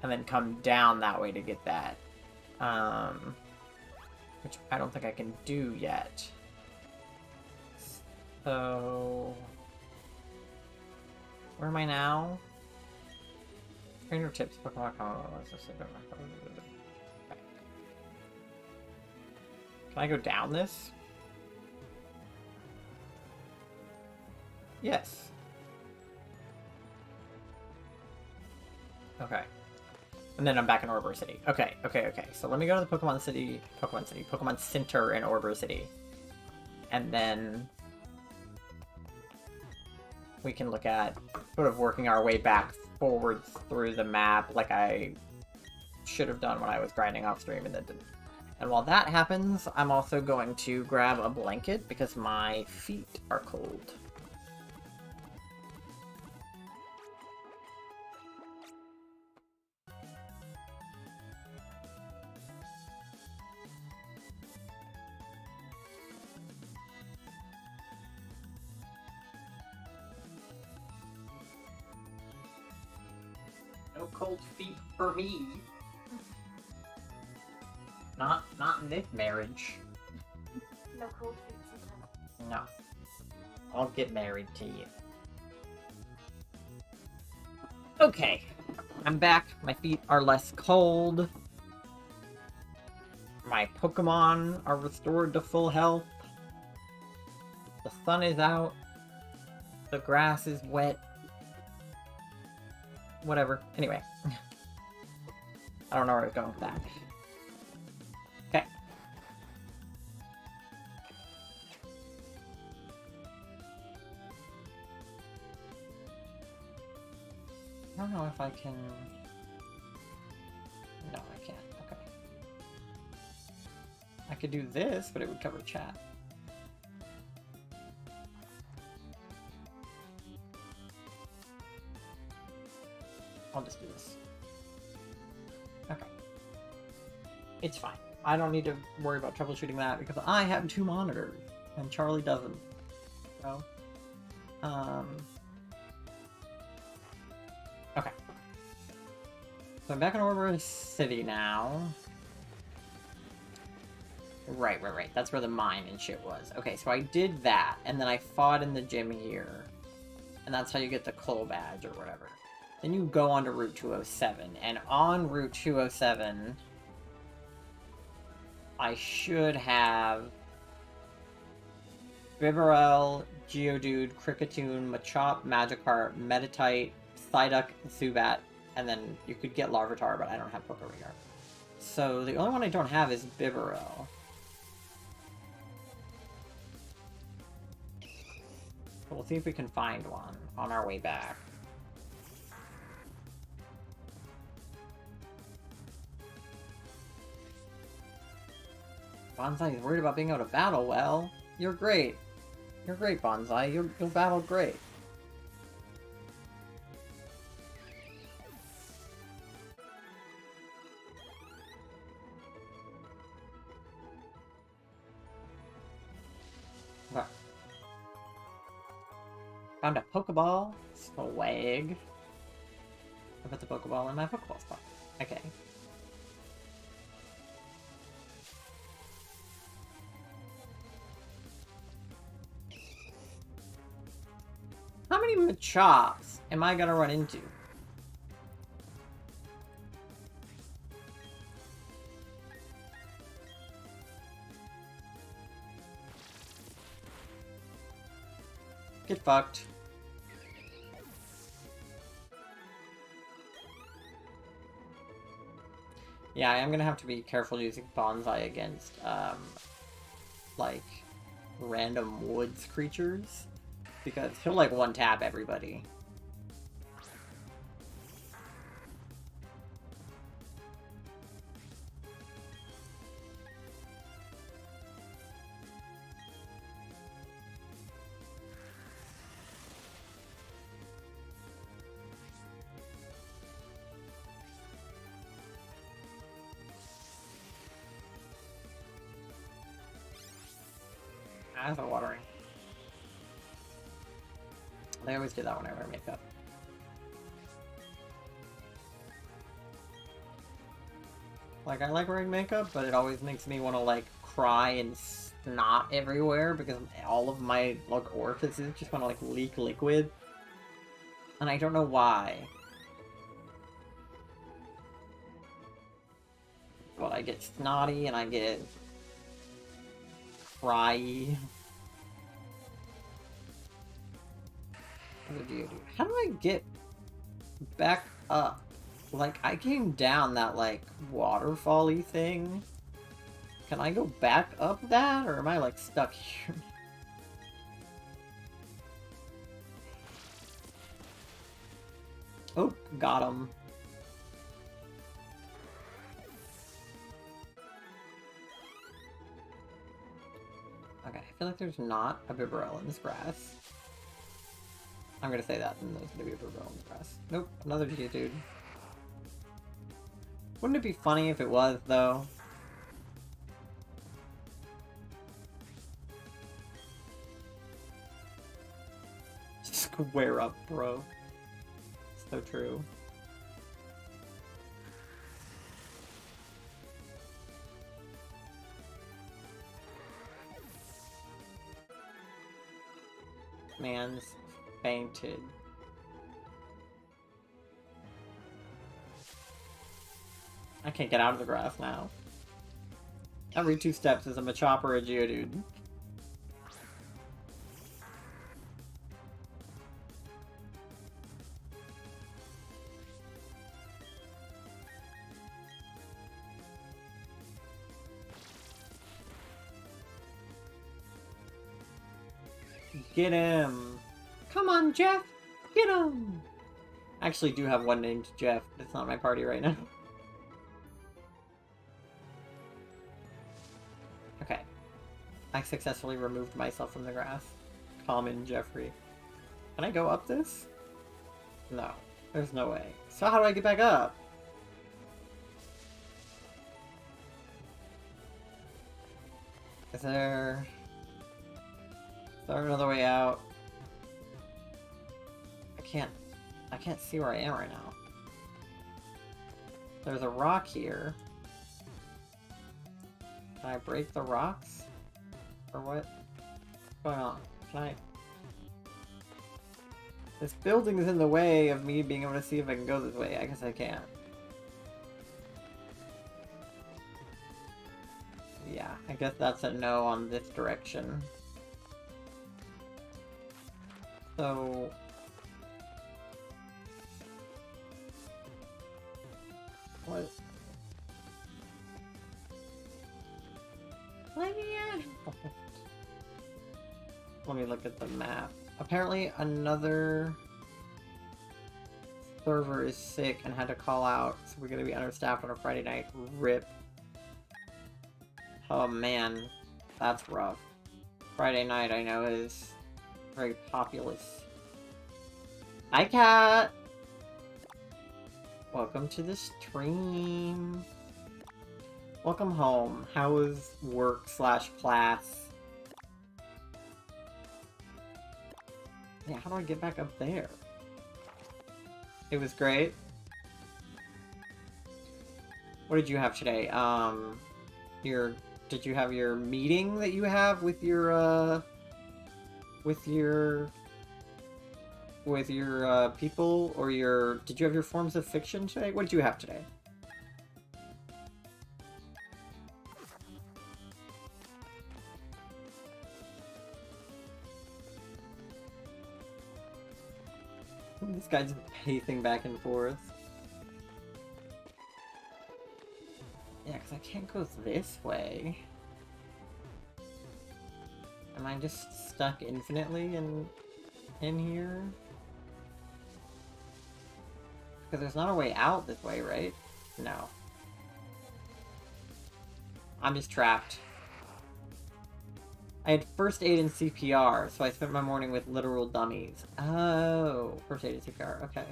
and then come down that way to get that. Which I don't think I can do yet. So... where am I now? Trainer tips, Pokemon. Can I go down this? Yes. Okay. And then I'm back in Orber City. Okay. So let me go to the Pokemon Center in Orber City. And then we can look at sort of working our way back forwards through the map like I should have done when I was grinding off stream and then didn't. And while that happens, I'm also going to grab a blanket because my feet are cold. No cold feet for me. Not in this marriage. No cold feet sometimes. No. I'll get married to you. Okay. I'm back. My feet are less cold. My Pokemon are restored to full health. The sun is out. The grass is wet. Whatever. Anyway. I don't know where I was going with that. Okay. I don't know if I can... No, I can't. Okay. I could do this, but it would cover chat. I'll just do this. Okay. It's fine. I don't need to worry about troubleshooting that because I have 2 monitors and Charlie doesn't. So, okay. So I'm back in Orber City now. Right. That's where the mine and shit was. Okay, so I did that, and then I fought in the gym here. And that's how you get the coal badge or whatever. Then you go on to Route 207, and on Route 207... I should have Bibarel, Geodude, Kricketune, Machop, Magikarp, Meditite, Psyduck, Zubat, and then you could get Larvitar, but I don't have Pokerino. So the only one I don't have is Bibarel. So we'll see if we can find one on our way back. Bonsai is worried about being able to battle well. You're great. You're great, Bonsai. You'll battle great. Okay. Found a Pokeball. Swag. I put the Pokeball in my Pokeball spot. Okay. How many Machops am I gonna run into? Get fucked. Yeah, I am gonna have to be careful using Bonsai against, like, random woods creatures. Because he'll, like, one-tap everybody. Eyes are watering. I always do that when I wear makeup. Like, I like wearing makeup, but it always makes me want to, like, cry and snot everywhere because all of my, like, orifices just want to, like, leak liquid. And I don't know why. But I get snotty and I get cryy. How do I get back up? Like, I came down that, like, waterfall-y thing. Can I go back up that, or am I, like, stuck here? Oh, got him. Okay, I feel like there's not a Bibarel in this grass. I'm gonna say that, and there's gonna be a Bibarel in the grass. Nope, another Geodude. Wouldn't it be funny if it was, though? Square up, bro. So true. Man's fainted. I can't get out of the grass now. Every 2 steps is a Machop or a Geodude. Get him! Come on, Jeff! Get him! I actually do have one named Jeff, but it's not my party right now. Okay. I successfully removed myself from the grass. Common Jeffrey. Can I go up this? No. There's no way. So how do I get back up? Is there another way out? I can't see where I am right now. There's a rock here. Can I break the rocks? Or what? What's going on? Can I... This building is in the way of me being able to see if I can go this way. I guess I can't. Yeah, I guess that's a no on this direction. So... What? Let me in! Let me look at the map. Apparently another server is sick and had to call out, so we're gonna be understaffed on a Friday night. RIP. Oh man, that's rough. Friday night, I know, is very populous. Hi, Cat! Welcome to the stream. Welcome home. How was work/class? Yeah, how do I get back up there? It was great. What did you have today? Did you have your meeting that you have with your people, or did you have your forms of fiction today? What did you have today? This guy's pacing back and forth. Yeah, because I can't go this way. Am I just stuck infinitely in here? Because there's not a way out this way, right? No. I'm just trapped. I had first aid and CPR, so I spent my morning with literal dummies. Oh, first aid and CPR, okay.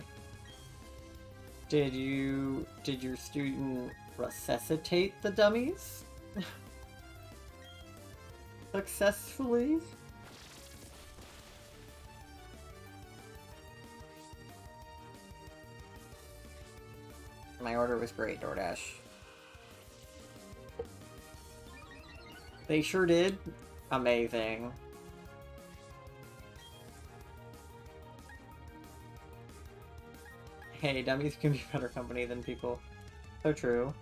Did your student resuscitate the dummies? Successfully? My order was great, DoorDash. They sure did. Amazing. Hey, dummies can be better company than people. So true.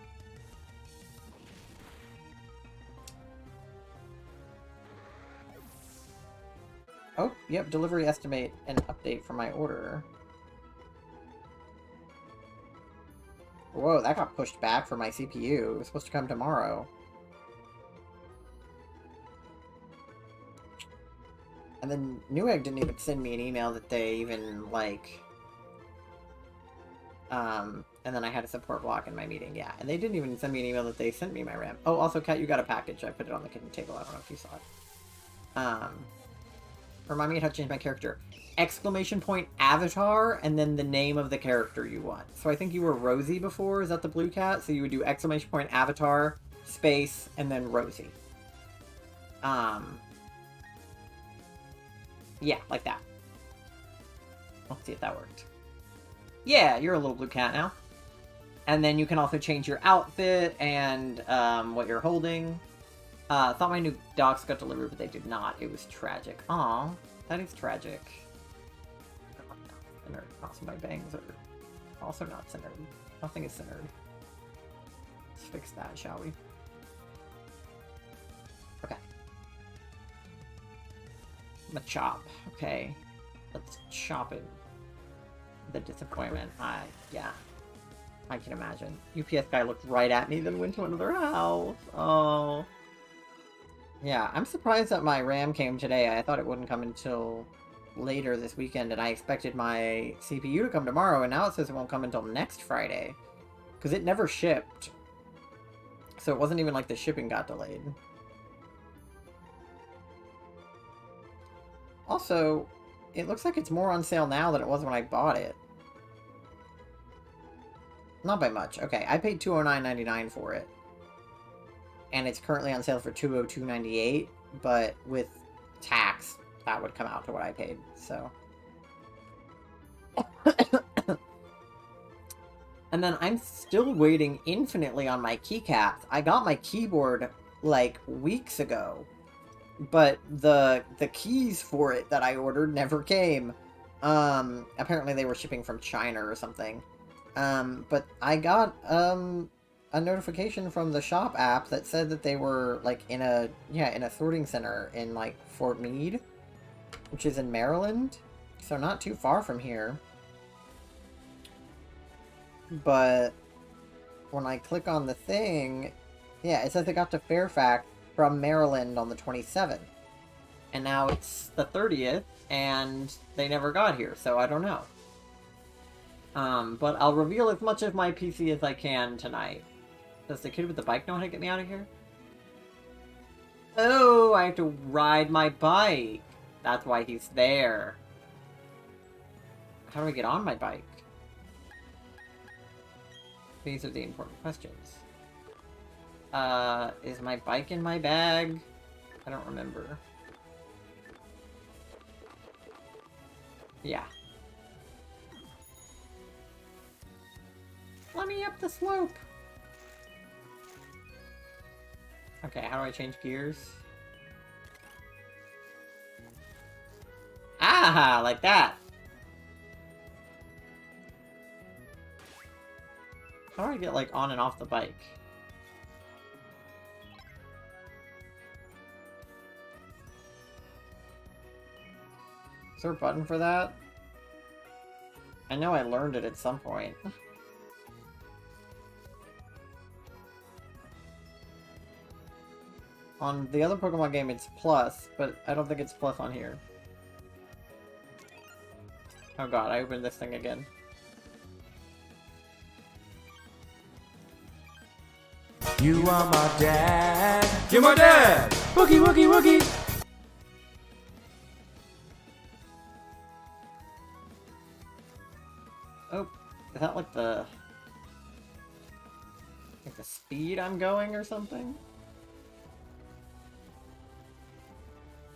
Oh, yep, delivery estimate and update for my order. Whoa, that got pushed back for my CPU. It was supposed to come tomorrow. And then Newegg didn't even send me an email that they even, like... and then I had a support block in my meeting, yeah. And they didn't even send me an email that they sent me my RAM. Oh, also, Kat, you got a package. I put it on the kitchen table. I don't know if you saw it. Remind me how to change my character. Exclamation point avatar, and then the name of the character you want. So I think you were Rosie before. Is that the blue cat? So you would do exclamation point avatar, space, and then Rosie. Yeah, like that. Let's see if that worked. Yeah, you're a little blue cat now. And then you can also change your outfit and what you're holding. Thought my new docs got delivered, but they did not. It was tragic. Aw, that is tragic. Centered. Also, my bangs are also not centered. Nothing is centered. Let's fix that, shall we? Okay. Machop. Okay. Let's chop it. The disappointment. Yeah. I can imagine. UPS guy looked right at me, then went to another house. Oh. Yeah, I'm surprised that my RAM came today. I thought it wouldn't come until later this weekend, and I expected my CPU to come tomorrow, and now it says it won't come until next Friday. Because it never shipped. So it wasn't even like the shipping got delayed. Also, it looks like it's more on sale now than it was when I bought it. Not by much. Okay, I paid $209.99 for it. And it's currently on sale for $202.98, but with tax, that would come out to what I paid, so. And then I'm still waiting infinitely on my keycaps. I got my keyboard, like, weeks ago, but the keys for it that I ordered never came. Apparently they were shipping from China or something. But I got, a notification from the shop app that said that they were, like, in a sorting center in, like, Fort Meade, which is in Maryland, so not too far from here. But when I click on the thing, yeah, it says it got to Fairfax from Maryland on the 27th. And now it's the 30th, and they never got here, so I don't know. But I'll reveal as much of my PC as I can tonight. Does the kid with the bike know how to get me out of here? Oh, I have to ride my bike. That's why he's there. How do I get on my bike? These are the important questions. Is my bike in my bag? I don't remember. Yeah. Let me up the slope! Okay, how do I change gears? Ah, like that! How do I get, like, on and off the bike? Is there a button for that? I know I learned it at some point. On the other Pokemon game, it's plus, but I don't think it's plus on here. Oh god, I opened this thing again. You are my dad. You're my dad. Wookie, wookie, wookie. Oh, is that like the speed I'm going or something?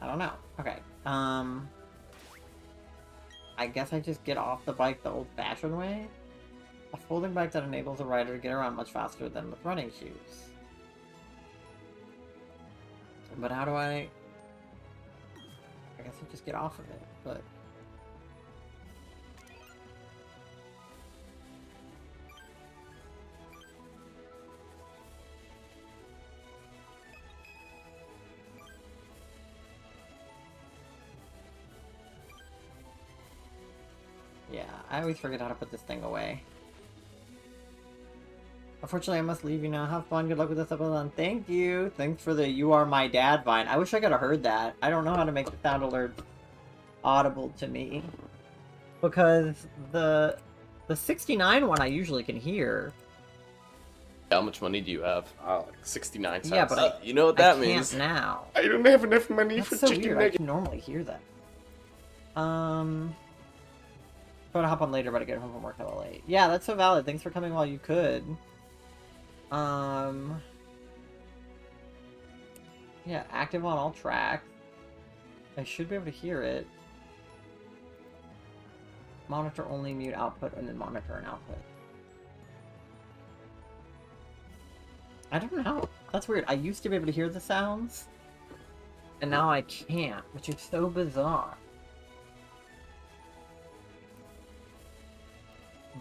I don't know. Okay. I guess I just get off the bike the old-fashioned way? A folding bike that enables a rider to get around much faster than with running shoes. But how do I guess I just get off of it, but... Yeah, I always forget how to put this thing away. Unfortunately, I must leave you now. Have fun. Good luck with this episode. Thank you. Thanks for the "You Are My Dad" vine. I wish I could have heard that. I don't know how to make the sound alert audible to me. Because the 69 one I usually can hear. How much money do you have? Like 69 cents. Yeah, but you know what that I means. can't now. I don't have enough money That's for so chicken weird. I nuggets. can normally hear that. I'm gonna hop on later, but I get home from work hella late. Yeah, that's so valid. Thanks for coming while you could. Yeah, active on all tracks. I should be able to hear it. Monitor only, mute output, and then monitor and output. I don't know. That's weird. I used to be able to hear the sounds, and now I can't, which is so bizarre.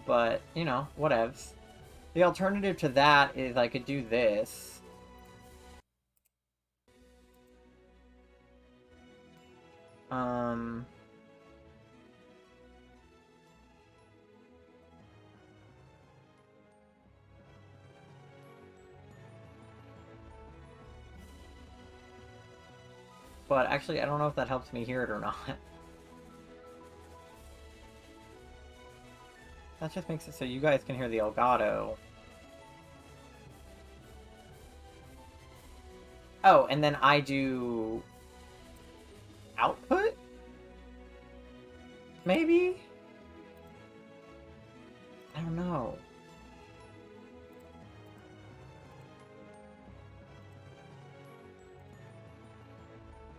But, you know, whatevs. The alternative to that is I could do this. But actually, I don't know if that helps me hear it or not. That just makes it so you guys can hear the Elgato. Oh, and then I do... output? Maybe? I don't know.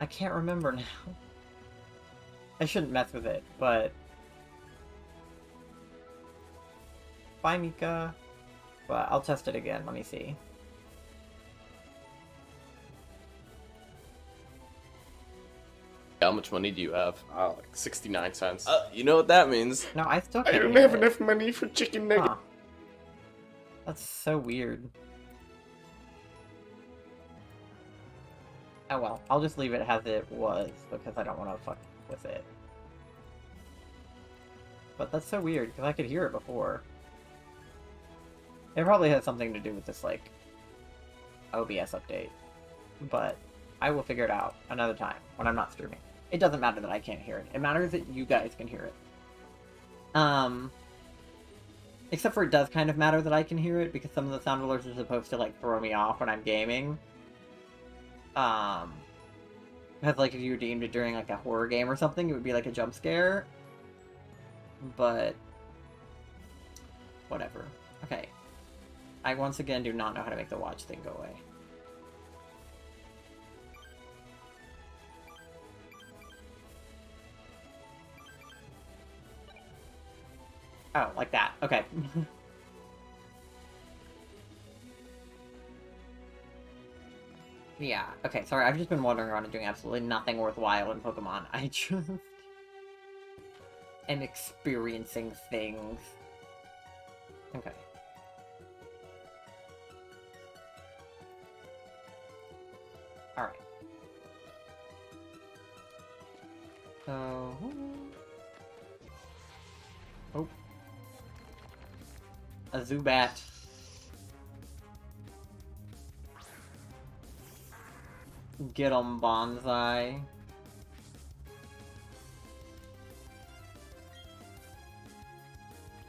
I can't remember now. I shouldn't mess with it, but... Bye, Mika. But I'll test it again. Let me see. How much money do you have? Like 69 cents. You know what that means. No, I still I can't don't hear have it. enough money for chicken nuggets. Huh. That's so weird. Oh well, I'll just leave it as it was, because I don't want to fuck with it. But that's so weird, because I could hear it before. It probably has something to do with this, like, OBS update. But I will figure it out another time, when I'm not streaming. It doesn't matter that I can't hear it. It matters that you guys can hear it. Except for it does kind of matter that I can hear it, because some of the sound alerts are supposed to, like, throw me off when I'm gaming. Because, like, if you redeemed it during, like, a horror game or something, it would be, like, a jump scare. But... whatever. Okay. I, once again, do not know how to make the watch thing go away. Oh, like that. Okay. Yeah, okay, sorry, I've just been wandering around and doing absolutely nothing worthwhile in Pokemon. I just... am experiencing things. Okay. Alright. So... oh. A Zubat. Get 'em, Bonsai.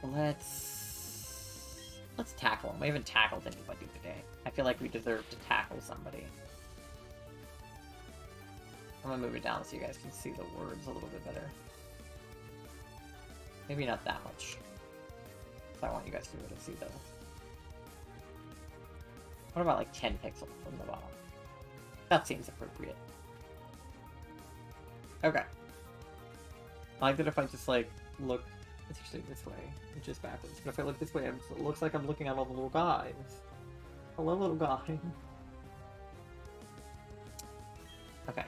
Let's tackle him. We haven't tackled anybody today. I feel like we deserve to tackle somebody. I'm gonna move it down so you guys can see the words a little bit better. Maybe not that much. I want you guys to be able to see those. What about like 10 pixels from the bottom? That seems appropriate. Okay. I like that if I just like look, it's usually this way, which is backwards. But if I look this way, it looks like I'm looking at all the little guys. Hello, little guy. Okay.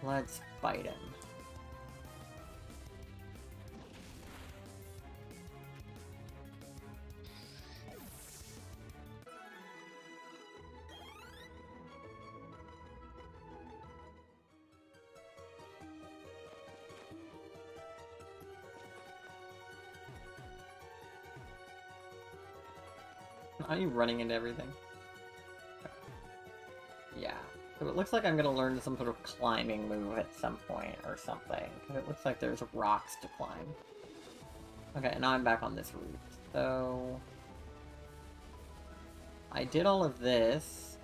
Let's fight him. Are you running into everything? Yeah. So it looks like I'm gonna learn some sort of climbing move at some point or something. It looks like there's rocks to climb. Okay, now I'm back on this route. So... I did all of this.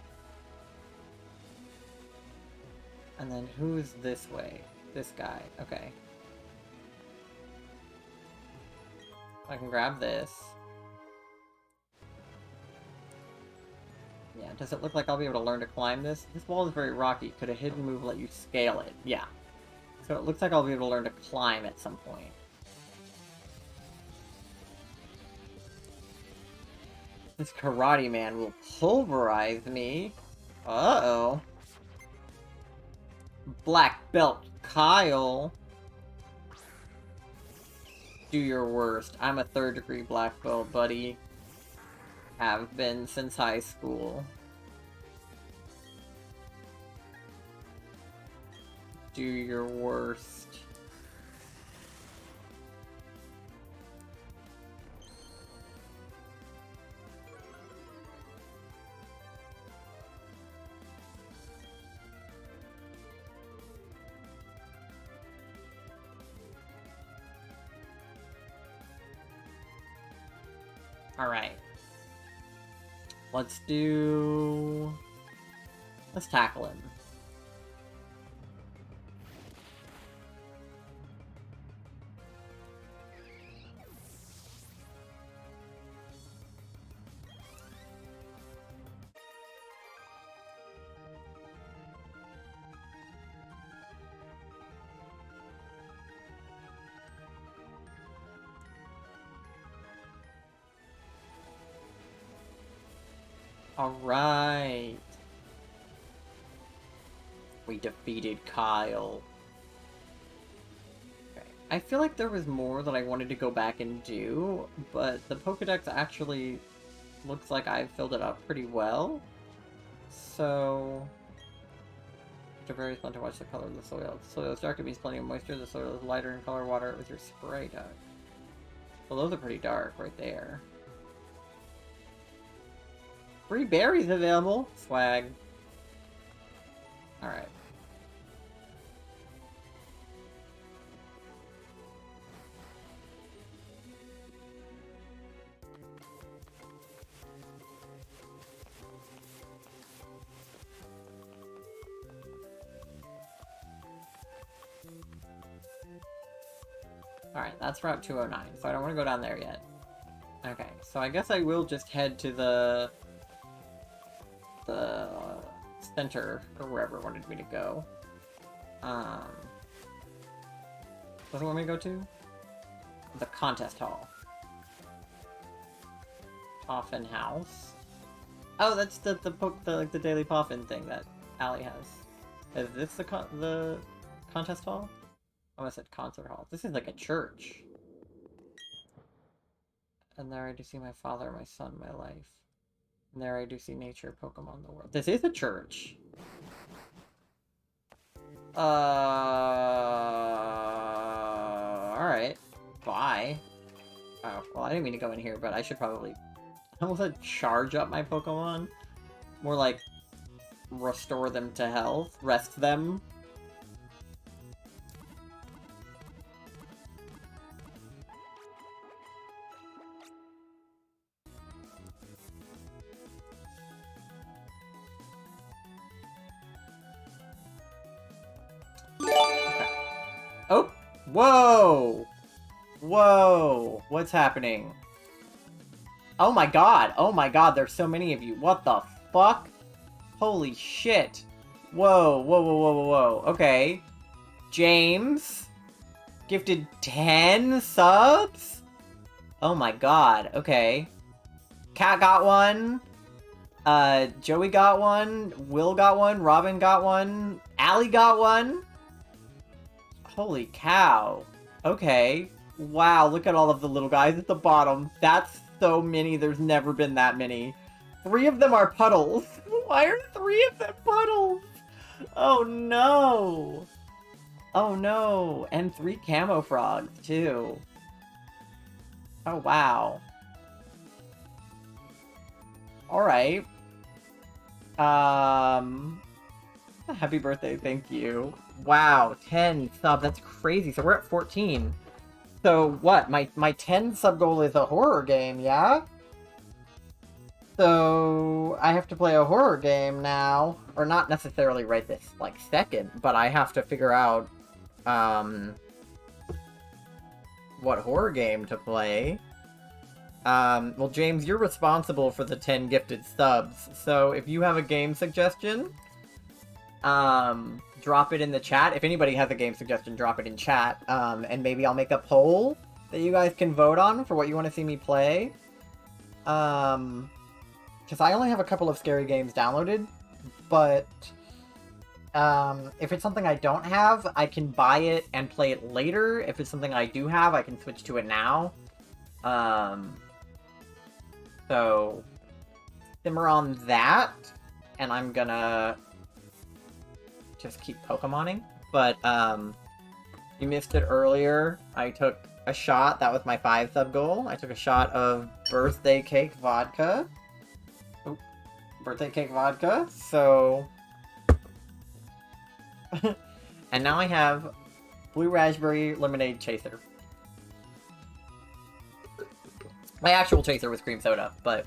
And then who's this way? This guy. Okay. I can grab this. Yeah, does it look like I'll be able to learn to climb this? This wall is very rocky. Could a hidden move let you scale it? Yeah. So it looks like I'll be able to learn to climb at some point. This karate man will pulverize me. Uh-oh. Black belt Kyle. Do your worst. I'm a 3rd degree black belt, buddy. Have been since high school. Do your worst. All right. Let's tackle him. Alright. We defeated Kyle. Okay. I feel like there was more that I wanted to go back and do, but the Pokedex actually looks like I filled it up pretty well. So... It's a very fun to watch the color of the soil. The soil is dark, it means plenty of moisture. The soil is lighter in color, water it with your spray gun. Well, those are pretty dark right there. Free berries available. Swag. Alright. Alright, that's Route 209, so I don't want to go down there yet. Okay, so I guess I will just head to the center, or wherever it wanted me to go. What does it want me to go to? The contest hall. Poffin House. Oh, that's the daily Poffin thing that Allie has. Is this the contest hall? I almost said concert hall. This is like a church. And there I do see my father, my son, my life. And there I do see nature, Pokemon, the world. This is a church. Alright. Bye. Oh, well, I didn't mean to go in here, but I should probably... I almost said charge up my Pokemon. More like restore them to health. Rest them. Okay. Oh! Whoa! Whoa! What's happening? Oh my god! Oh my god, there's so many of you. What the fuck? Holy shit. Whoa, whoa, whoa, whoa, whoa, whoa. Okay. James? Gifted 10 subs? Oh my god, okay. Cat got one. Joey got one. Will got one. Robin got one. Allie got one. Holy cow. Okay. Wow, look at all of the little guys at the bottom. That's so many. There's never been that many. 3 of them are puddles. Why are 3 of them puddles? Oh no. Oh no. And 3 camo frogs too. Oh wow. Alright. Happy birthday, thank you. Wow, 10 subs, that's crazy. So we're at 14. So what, my 10 sub goal is a horror game, yeah? So I have to play a horror game now. Or not necessarily right this, like, second, but I have to figure out, what horror game to play. Well, James, you're responsible for the 10 gifted subs, so if you have a game suggestion, drop it in the chat. If anybody has a game suggestion, drop it in chat, and maybe I'll make a poll that you guys can vote on for what you want to see me play. Because I only have a couple of scary games downloaded, but, if it's something I don't have, I can buy it and play it later. If it's something I do have, I can switch to it now. So, simmer on that, and I'm gonna just keep Pokemoning. But, you missed it earlier. I took a shot. That was my 5 sub goal. I took a shot of birthday cake vodka. Oh, birthday cake vodka. So, and now I have blue raspberry lemonade chaser. My actual chaser was cream soda, but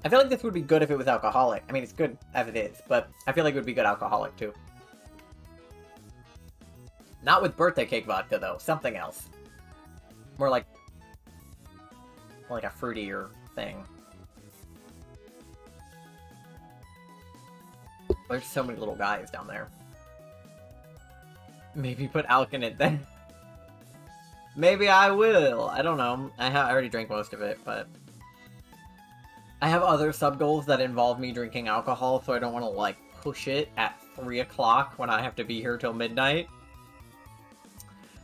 I feel like this would be good if it was alcoholic. I mean, it's good as it is, but I feel like it would be good alcoholic, too. Not with birthday cake vodka, though. Something else. More like a fruitier thing. There's so many little guys down there. Maybe put alk in it then. Maybe I will. I don't know. I already drank most of it, but I have other sub-goals that involve me drinking alcohol, so I don't want to, like, push it at 3 o'clock when I have to be here till midnight.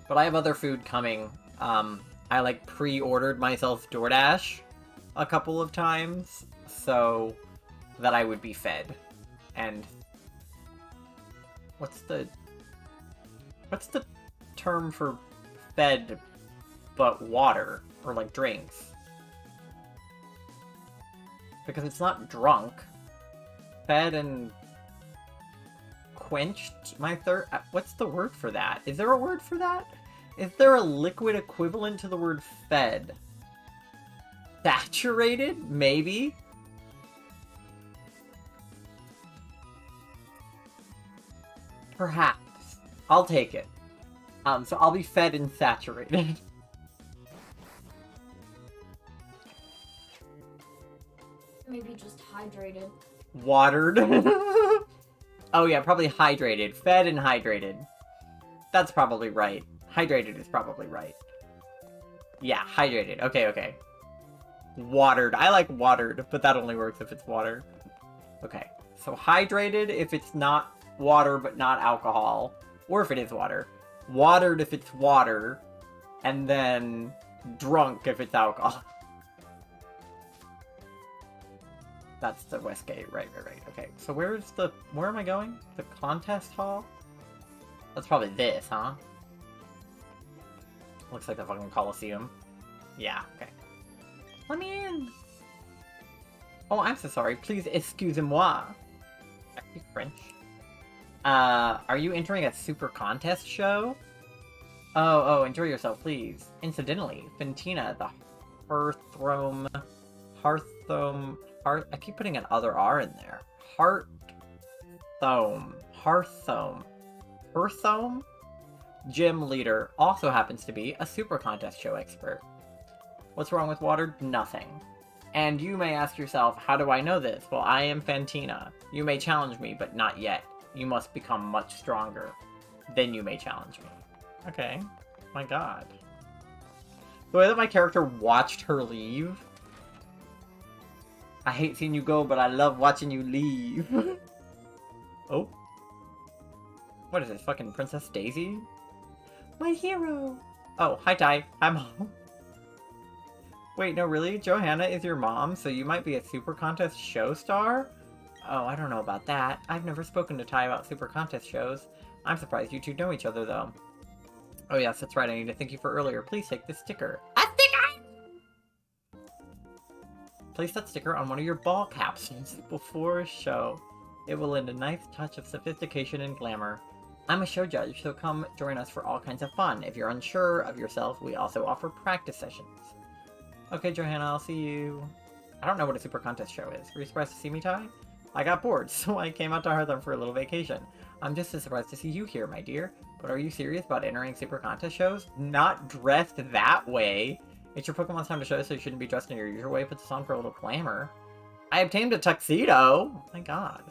But I have other food coming. I, like, pre-ordered myself DoorDash a couple of times, so that I would be fed. And what's the term for fed but water, or like drinks? Because it's not drunk. Fed and quenched my thirst. What's the word for that? Is there a word for that? Is there a liquid equivalent to the word fed? Saturated? Maybe? Perhaps. I'll take it. So I'll be fed and saturated. Maybe just hydrated. Watered. Oh yeah, probably hydrated. Fed and hydrated. That's probably right. Hydrated is probably right. Yeah, hydrated. Okay, okay. Watered. I like watered, but that only works if it's water. Okay. So hydrated if it's not water but not alcohol. Or if it is water. Watered if it's water. And then drunk if it's alcohol. That's the Westgate. Right. Okay. So where am I going? The contest hall? That's probably this, huh? Looks like the fucking Coliseum. Yeah, okay. Let me in! Oh, I'm so sorry. Please excusez-moi. I speak French. Are you entering a super contest show? Oh, enjoy yourself, please. Incidentally, Fantina, the Hearthome... I keep putting an other R in there. Hearthome gym leader also happens to be a super contest show expert. What's wrong with water? Nothing. And you may ask yourself, how do I know this? Well, I am Fantina. You may challenge me, but not yet. You must become much stronger. Then you may challenge me. Okay. My god. The way that my character watched her leave. I hate seeing you go, but I love watching you leave. Oh. What is this, fucking Princess Daisy? My hero! Oh, hi Ty. Hi Mom. Wait, no really? Johanna is your mom, so you might be a super contest show star? Oh, I don't know about that. I've never spoken to Ty about super contest shows. I'm surprised you two know each other, though. Oh yes, that's right, I need to thank you for earlier. Please take this sticker. A sticker! Place that sticker on one of your ball capsules before a show. It will lend a nice touch of sophistication and glamour. I'm a show judge, so come join us for all kinds of fun. If you're unsure of yourself, we also offer practice sessions. Okay, Johanna, I'll see you. I don't know what a super contest show is. Were you surprised to see me, Ty? I got bored, so I came out to Heartham for a little vacation. I'm just as surprised to see you here, my dear. But are you serious about entering super contest shows? Not dressed that way. It's your Pokemon's time to show, so you shouldn't be dressed in your usual way. Put this on for a little glamour. I obtained a tuxedo! Oh my god.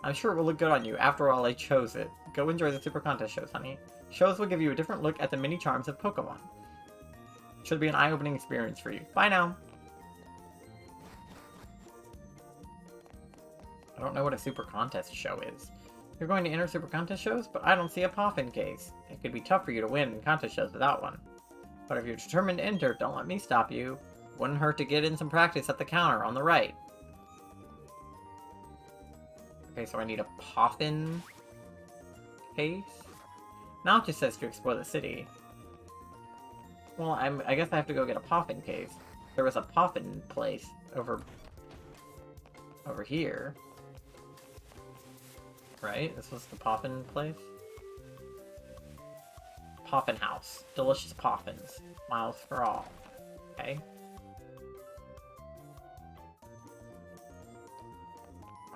I'm sure it will look good on you. After all, I chose it. Go enjoy the super contest shows, honey. Shows will give you a different look at the many charms of Pokemon. Should be an eye-opening experience for you. Bye now! I don't know what a super contest show is. You're going to enter super contest shows, but I don't see a Poffin case. It could be tough for you to win in contest shows without one. But if you're determined to enter, don't let me stop you. Wouldn't hurt to get in some practice at the counter on the right. Okay, so I need a Poffin case? Now it just says to explore the city. Well, I guess I have to go get a Poffin case. There was a Poffin place over here. Right? This was the Poffin place? Poffin House. Delicious Poffins. Miles for all. Okay.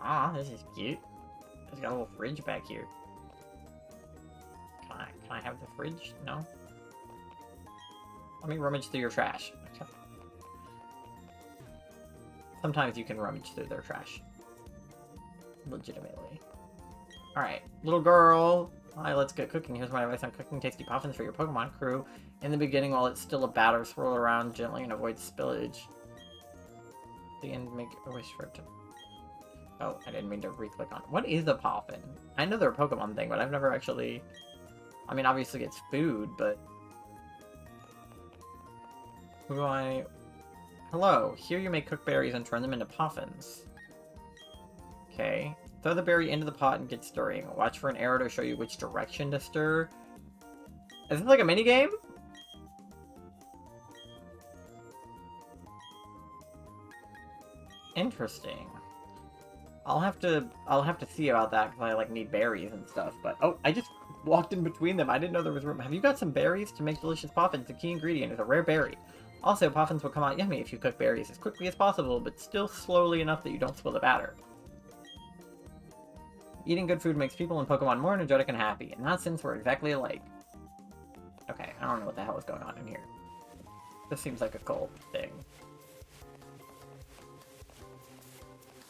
Ah, this is cute. It's got a little fridge back here. Can I have the fridge? No? Let me rummage through your trash. Okay. Sometimes you can rummage through their trash. Legitimately. Alright, little girl. Hi, let's get cooking. Here's my advice on cooking tasty Poffins for your Pokemon crew. In the beginning, while it's still a batter, swirl around gently and avoid spillage. The end, make a wish for it to... Oh, I didn't mean to re-click on. What is a Poffin? I know they're a Pokemon thing, but I've never actually... I mean, obviously it's food, but... Who do I... Hello, here you may cook berries and turn them into Poffins. Okay. Throw the berry into the pot and get stirring. Watch for an arrow to show you which direction to stir. Is this like a minigame? Interesting. I'll have to see about that because I like need berries and stuff. But oh, I just walked in between them. I didn't know there was room. Have you got some berries to make delicious Poffins? The key ingredient is a rare berry. Also, Poffins will come out yummy if you cook berries as quickly as possible, but still slowly enough that you don't spill the batter. Eating good food makes people in Pokemon more energetic and happy. In that sense, we're exactly alike. I don't know what the hell is going on in here. This seems like a gold thing.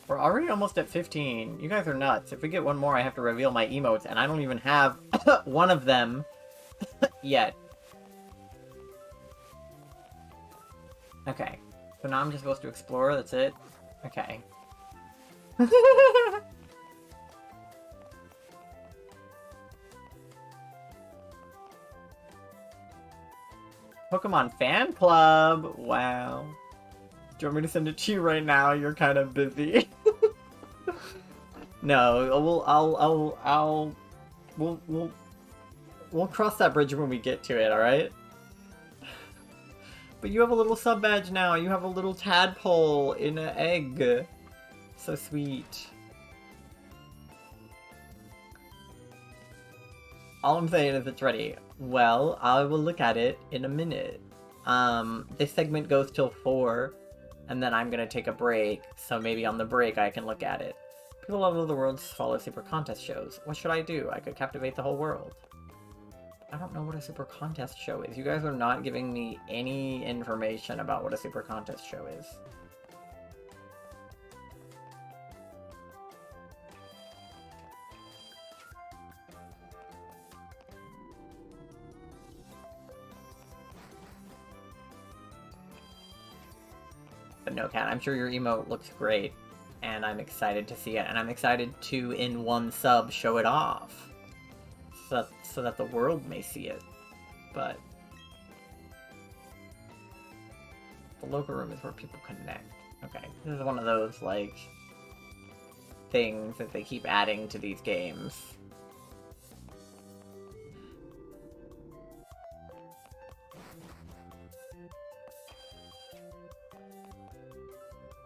We're already almost at 15. You guys are nuts. If we get one more, I have to reveal my emotes, and I don't even have one of them yet. Okay. So now I'm just supposed to explore, that's it? Okay. Pokemon Fan Club! Wow. Do you want me to send it to you right now? You're kind of busy. No, we'll cross that bridge when we get to it, alright? But you have a little sub badge now. You have a little tadpole in an egg. So sweet. All I'm saying is it's ready. Well, I will look at it in a minute. This segment goes till 4, and then I'm gonna take a break, so maybe on the break I can look at it. People all over the world follow super contest shows. What should I do? I could captivate the whole world. I don't know what a super contest show is. You guys are not giving me any information about what a super contest show is. But no, Cat, I'm sure your emote looks great, and I'm excited to see it, and I'm excited to, in one sub, show it off. So that the world may see it. But the local room is where people connect. Okay, this is one of those, like, things that they keep adding to these games.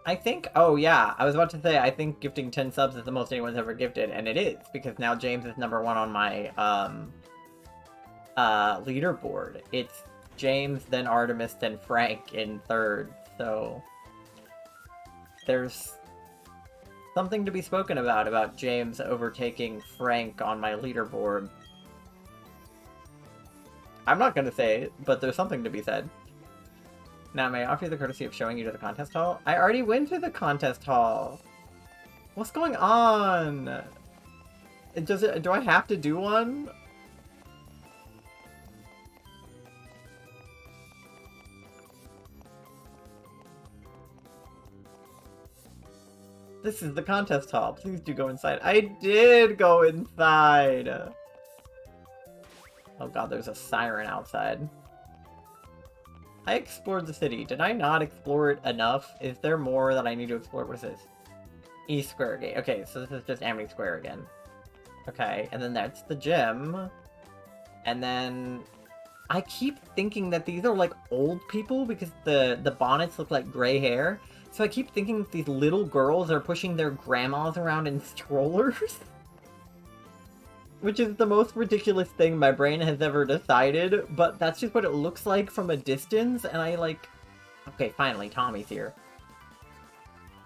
I think, oh yeah, I was about to say, I think gifting 10 subs is the most anyone's ever gifted, and it is, because now James is #1 on my, leaderboard. It's James, then Artemis, then Frank in 3rd, so there's something to be spoken about James overtaking Frank on my leaderboard. I'm not gonna say it, but there's something to be said. Now, may I offer you the courtesy of showing you to the contest hall? I already went to the contest hall! What's going on? Do I have to do one? This is the contest hall. Please do go inside. I did go inside! Oh god, there's a siren outside. I explored the city. Did I not explore it enough? Is there more that I need to explore? What is this? East Square Gate. Okay, so this is just Amity Square again. Okay, and then that's the gym. And then I keep thinking that these are like old people because the bonnets look like gray hair. So I keep thinking that these little girls are pushing their grandmas around in strollers. Which is the most ridiculous thing my brain has ever decided, but that's just what it looks like from a distance, and I like... Okay, finally, Tommy's here.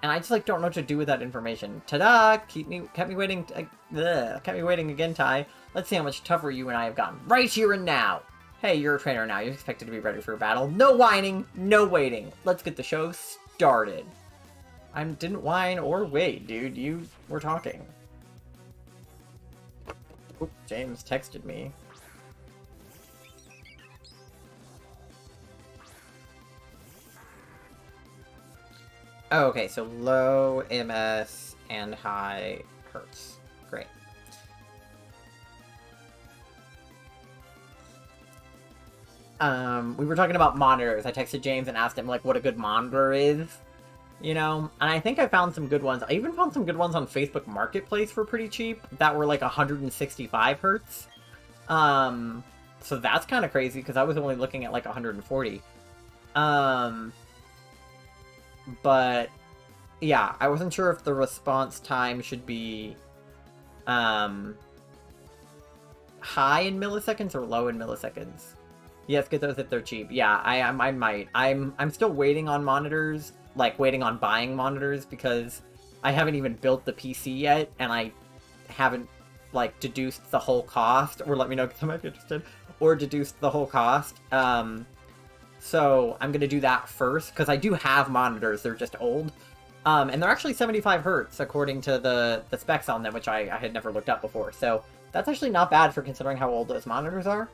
And I just like don't know what to do with that information. Ta-da! Kept me waiting again, Ty. Let's see how much tougher you and I have gotten. Right here and now! Hey, you're a trainer now. You're expected to be ready for a battle. No whining, no waiting. Let's get the show started. I didn't whine or wait, dude. You were talking. Oop, James texted me. Oh, okay, so low MS and high hertz. Great. We were talking about monitors. I texted James and asked him, like, what a good monitor is. You know, and I think I found some good ones. I even found some good ones on Facebook Marketplace for pretty cheap that were like 165 hertz. So that's kind of crazy because I was only looking at like 140. But yeah, I wasn't sure if the response time should be high in milliseconds or low in milliseconds. Yes, get those if they're cheap. Yeah, I might. I'm still waiting on monitors. Like, waiting on buying monitors because I haven't even built the PC yet, and I haven't, like, deduced the whole cost, or let me know because I might be interested. or deduce the whole cost. So I'm gonna do that first, because I do have monitors, they're just old. And they're actually 75 hertz, according to the specs on them, which I had never looked up before. So that's actually not bad for considering how old those monitors are.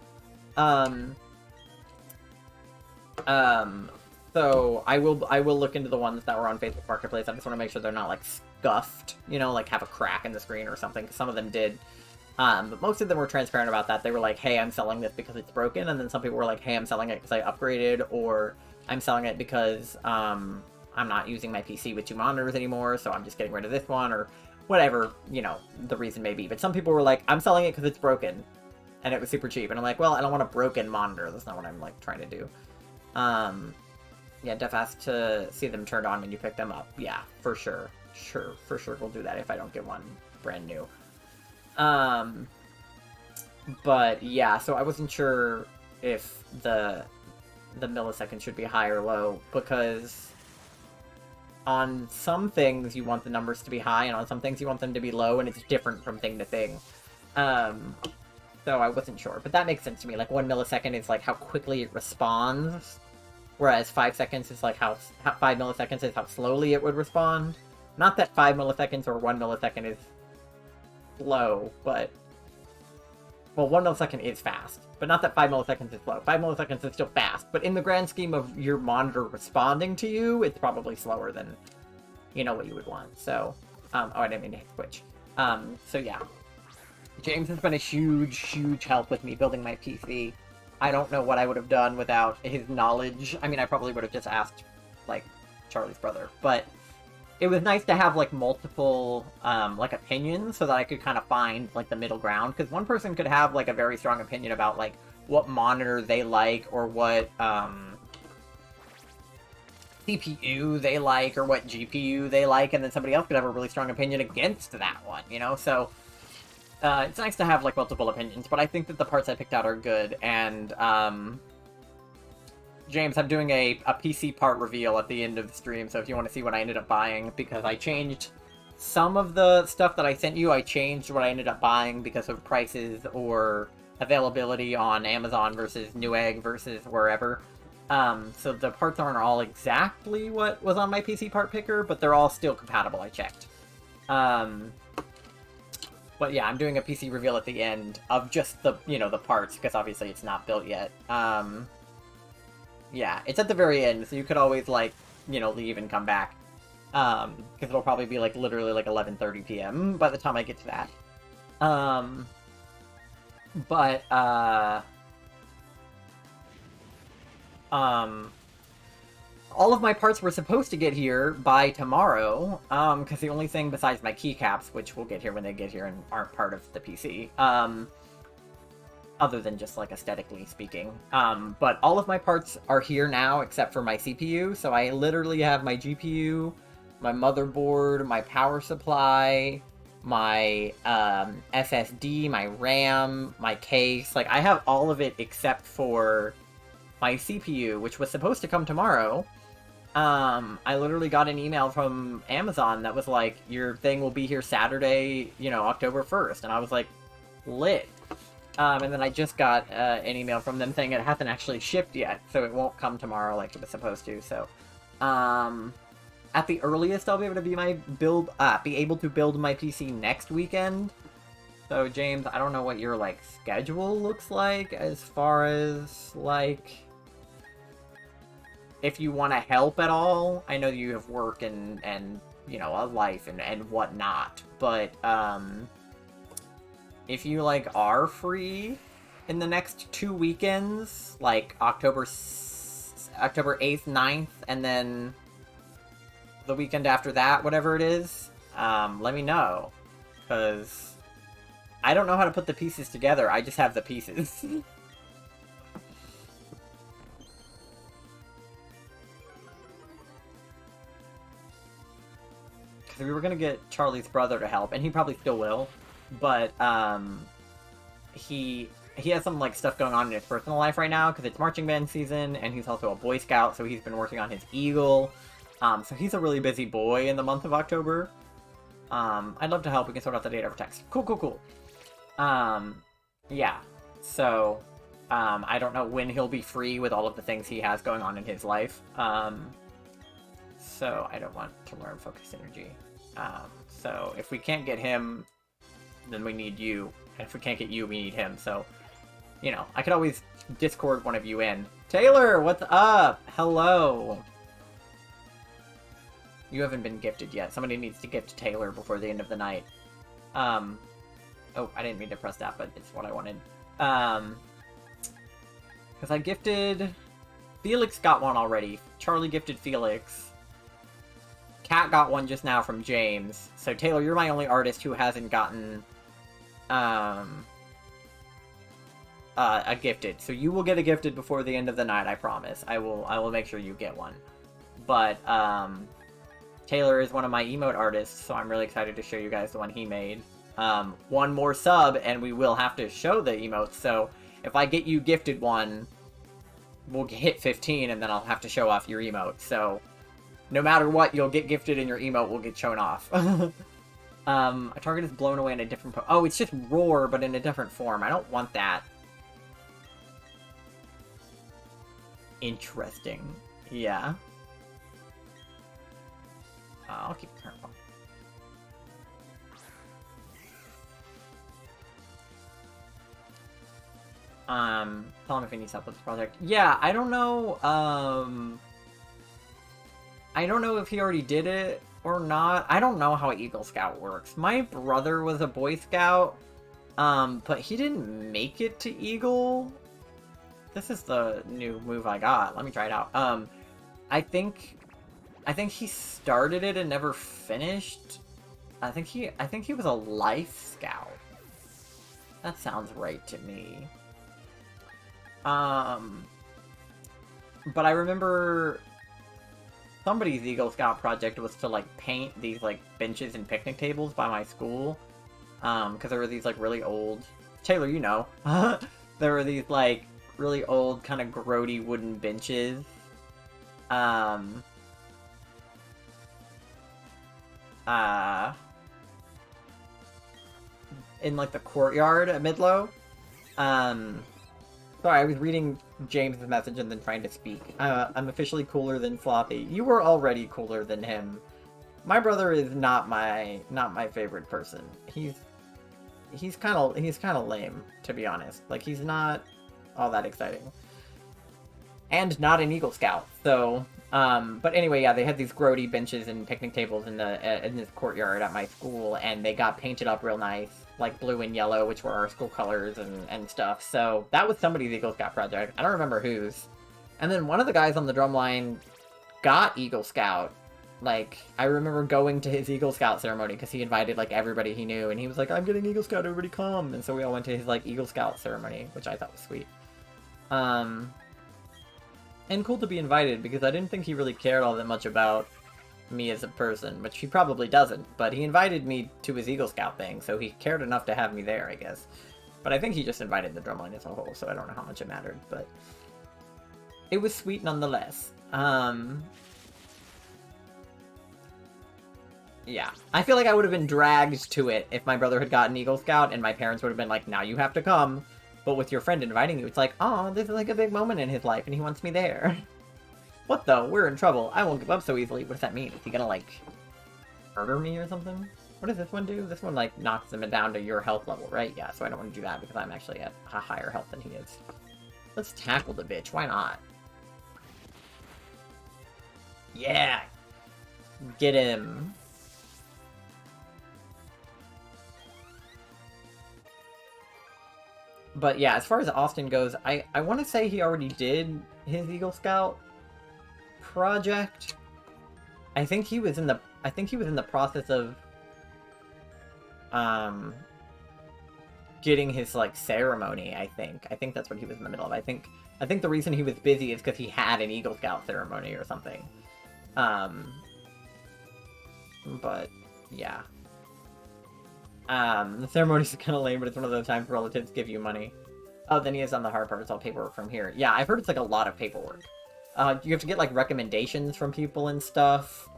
So I will look into the ones that were on Facebook Marketplace. I just want to make sure they're not, like, scuffed, you know, like have a crack in the screen or something, because some of them did. But most of them were transparent about that. They were like, hey, I'm selling this because it's broken, and then some people were like, hey, I'm selling it because I upgraded, or I'm selling it because, I'm not using my PC with 2 monitors anymore, so I'm just getting rid of this one, or whatever, you know, the reason may be. But some people were like, I'm selling it because it's broken, and it was super cheap. And I'm like, well, I don't want a broken monitor. That's not what I'm, like, trying to do. Yeah, Def asked to see them turned on when you pick them up. Yeah, for sure. For sure we'll do that if I don't get one brand new. But yeah, so I wasn't sure if the millisecond should be high or low, because on some things you want the numbers to be high, and on some things you want them to be low, and it's different from thing to thing. So I wasn't sure, but that makes sense to me. Like, 1 millisecond is like how quickly it responds, whereas 5 seconds is like how 5 milliseconds is how slowly it would respond. Not that 5 milliseconds or 1 millisecond is slow, but... Well, 1 millisecond is fast, but not that 5 milliseconds is slow. 5 milliseconds is still fast, but in the grand scheme of your monitor responding to you, it's probably slower than, you know, what you would want. So, oh, I didn't mean to hit switch. So yeah. James has been a huge help with me building my PC. I don't know what I would have done without his knowledge. I mean, I probably would have just asked, like, Charlie's brother, but it was nice to have, like, multiple, like, opinions so that I could kind of find, like, the middle ground, because one person could have, like, a very strong opinion about, like, what monitor they like, or what, CPU they like, or what GPU they like, and then somebody else could have a really strong opinion against that one, you know? So, it's nice to have, like, multiple opinions, but I think that the parts I picked out are good, and, James, I'm doing a PC part reveal at the end of the stream, so if you want to see what I ended up buying, because I changed some of the stuff that I sent you, I changed what I ended up buying because of prices or availability on Amazon versus Newegg versus wherever. So the parts aren't all exactly what was on my PC part picker, but they're all still compatible, I checked. But yeah, I'm doing a PC reveal at the end of just the, you know, the parts, because obviously it's not built yet. Yeah, it's at the very end, so you could always, like, you know, leave and come back. Because it'll probably be, like, literally, like, 11:30 p.m. by the time I get to that. All of my parts were supposed to get here by tomorrow, because the only thing besides my keycaps, which we'll get here when they get here and aren't part of the PC, other than just, like, aesthetically speaking. But all of my parts are here now, except for my CPU, so I literally have my GPU, my motherboard, my power supply, my SSD, my RAM, my case. Like, I have all of it except for my CPU, which was supposed to come tomorrow. I literally got an email from Amazon that was like, your thing will be here Saturday, you know, October 1st, and I was like, lit. And then I just got an email from them saying it hasn't actually shipped yet, so it won't come tomorrow like it was supposed to. So, at the earliest, I'll be able to be able to build my PC next weekend. So, James, I don't know what your, like, schedule looks like as far as, like, if you want to help at all. I know you have work and you know, a life and whatnot, but if you, like, are free in the next 2 weekends, like October 8th, 9th, and then the weekend after that, whatever it is, let me know, because I don't know how to put the pieces together. I just have the pieces. Because we were going to get Charlie's brother to help, and he probably still will. But, he has some, like, stuff going on in his personal life right now, because it's marching band season, and he's also a Boy Scout, so he's been working on his Eagle. So he's a really busy boy in the month of October. I'd love to help. We can sort out the date over text. Cool. Yeah. So, I don't know when he'll be free with all of the things he has going on in his life. So I don't want to learn Focus Energy. So if we can't get him, then we need you. And if we can't get you, we need him. So, you know, I could always Discord one of you in. Taylor, what's up? Hello. You haven't been gifted yet. Somebody needs to gift Taylor before the end of the night. Oh, I didn't mean to press that, but it's what I wanted. Because I gifted... Felix got one already. Charlie gifted Felix. Kat got one just now from James. So, Taylor, you're my only artist who hasn't gotten... a gifted. So you will get a gifted before the end of the night, I promise. I will make sure you get one. But, Taylor is one of my emote artists, so I'm really excited to show you guys the one he made. One more sub, and we will have to show the emotes, so if I get you gifted one, we'll hit 15, and then I'll have to show off your emote, so no matter what, you'll get gifted and your emote will get shown off. A target is blown away in a different... Oh, it's just roar, but in a different form. I don't want that. Interesting. Yeah. I'll keep the current one. Tell him if he needs help with the project. Yeah, I don't know, I don't know if he already did it or not. I don't know how Eagle Scout works. My brother was a Boy Scout, but he didn't make it to Eagle. This is the new move I got. Let me try it out. I think he started it and never finished. I think he was a Life Scout. That sounds right to me. But I remember somebody's Eagle Scout project was to, like, paint these, like, benches and picnic tables by my school. Because there were these, like, really old... Taylor, you know. There were these, like, really old, kind of grody wooden benches. In, like, the courtyard at Midlow. Sorry, I was reading James' message and then trying to speak. I'm officially cooler than Floppy. You were already cooler than him. My brother is not my favorite person. He's kind of lame, to be honest. Like, he's not all that exciting. And not an Eagle Scout. So, but anyway, yeah, they had these grody benches and picnic tables in this courtyard at my school, and they got painted up real nice, like blue and yellow, which were our school colors and stuff. So that was somebody's Eagle Scout project. I don't remember whose. And then one of the guys on the drumline got Eagle Scout. Like, I remember going to his Eagle Scout ceremony because he invited, like, everybody he knew, and he was like, I'm getting Eagle Scout, everybody come! And so we all went to his, like, Eagle Scout ceremony, which I thought was sweet. And cool to be invited, because I didn't think he really cared all that much about me as a person, which he probably doesn't, but he invited me to his Eagle Scout thing, so he cared enough to have me there, I guess. But I think he just invited the drumline as a whole, so I don't know how much it mattered, but it was sweet nonetheless. Yeah. I feel like I would have been dragged to it if my brother had gotten Eagle Scout, and my parents would have been like, now you have to come. But with your friend inviting you, it's like, oh, this is like a big moment in his life, and he wants me there. What though? We're in trouble. I won't give up so easily. What does that mean? Is he gonna, like, murder me or something? What does this one do? This one, like, knocks him down to your health level, right? Yeah, so I don't want to do that because I'm actually at a higher health than he is. Let's tackle the bitch. Why not? Yeah! Get him. But yeah, as far as Austin goes, I want to say he already did his Eagle Scout project. I think he was in the process of getting his, like, ceremony, I think that's what he was in the middle of. I think the reason he was busy is because he had an Eagle Scout ceremony or something. But yeah. The ceremony's kind of lame, but it's one of those times relatives give you money. Oh, then he is on the hard part. It's all paperwork from here. Yeah, I've heard it's, like, a lot of paperwork. You have to get, like, recommendations from people and stuff.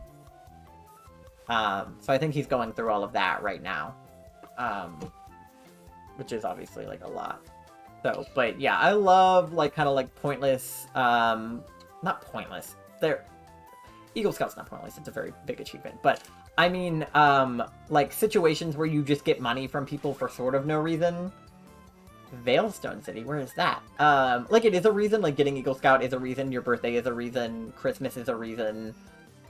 So I think he's going through all of that right now. Which is obviously, like, a lot. So, but yeah, I love, like, kind of, like, pointless, not pointless. Eagle Scout's not pointless, it's a very big achievement, but, I mean, like, situations where you just get money from people for sort of no reason. Veilstone City, where is that? Like, it is a reason, like, getting Eagle Scout is a reason, your birthday is a reason, Christmas is a reason,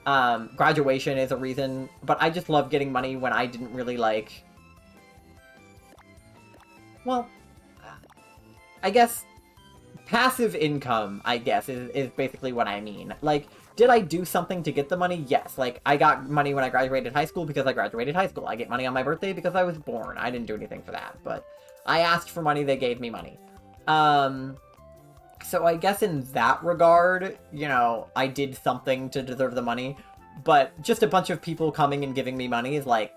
graduation is a reason, but I just love getting money when I didn't really, like... Well, I guess passive income, I guess, is basically what I mean. Like, did I do something to get the money? Yes. Like, I got money when I graduated high school because I graduated high school. I get money on my birthday because I was born. I didn't do anything for that, but I asked for money, they gave me money. So I guess in that regard, you know, I did something to deserve the money, but just a bunch of people coming and giving me money is like,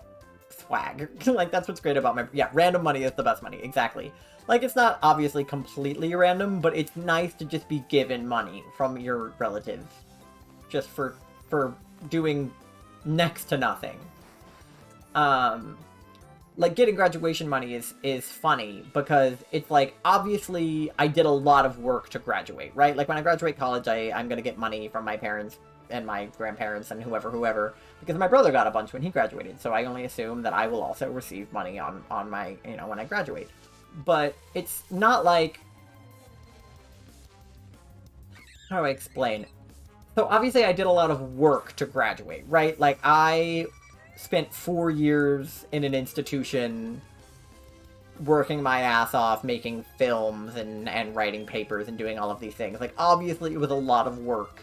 swag. Like, that's what's great about my... Yeah, random money is the best money, exactly. Like, it's not obviously completely random, but it's nice to just be given money from your relatives. Just for doing next to nothing. Like, getting graduation money is funny, because it's like, obviously, I did a lot of work to graduate, right? Like, when I graduate college, I'm gonna get money from my parents and my grandparents and whoever, because my brother got a bunch when he graduated, so I only assume that I will also receive money on my, you know, when I graduate. But it's not like... How do I explain? So, obviously, I did a lot of work to graduate, right? Like, I spent 4 years in an institution working my ass off, making films and writing papers and doing all of these things. Like, obviously, it was a lot of work,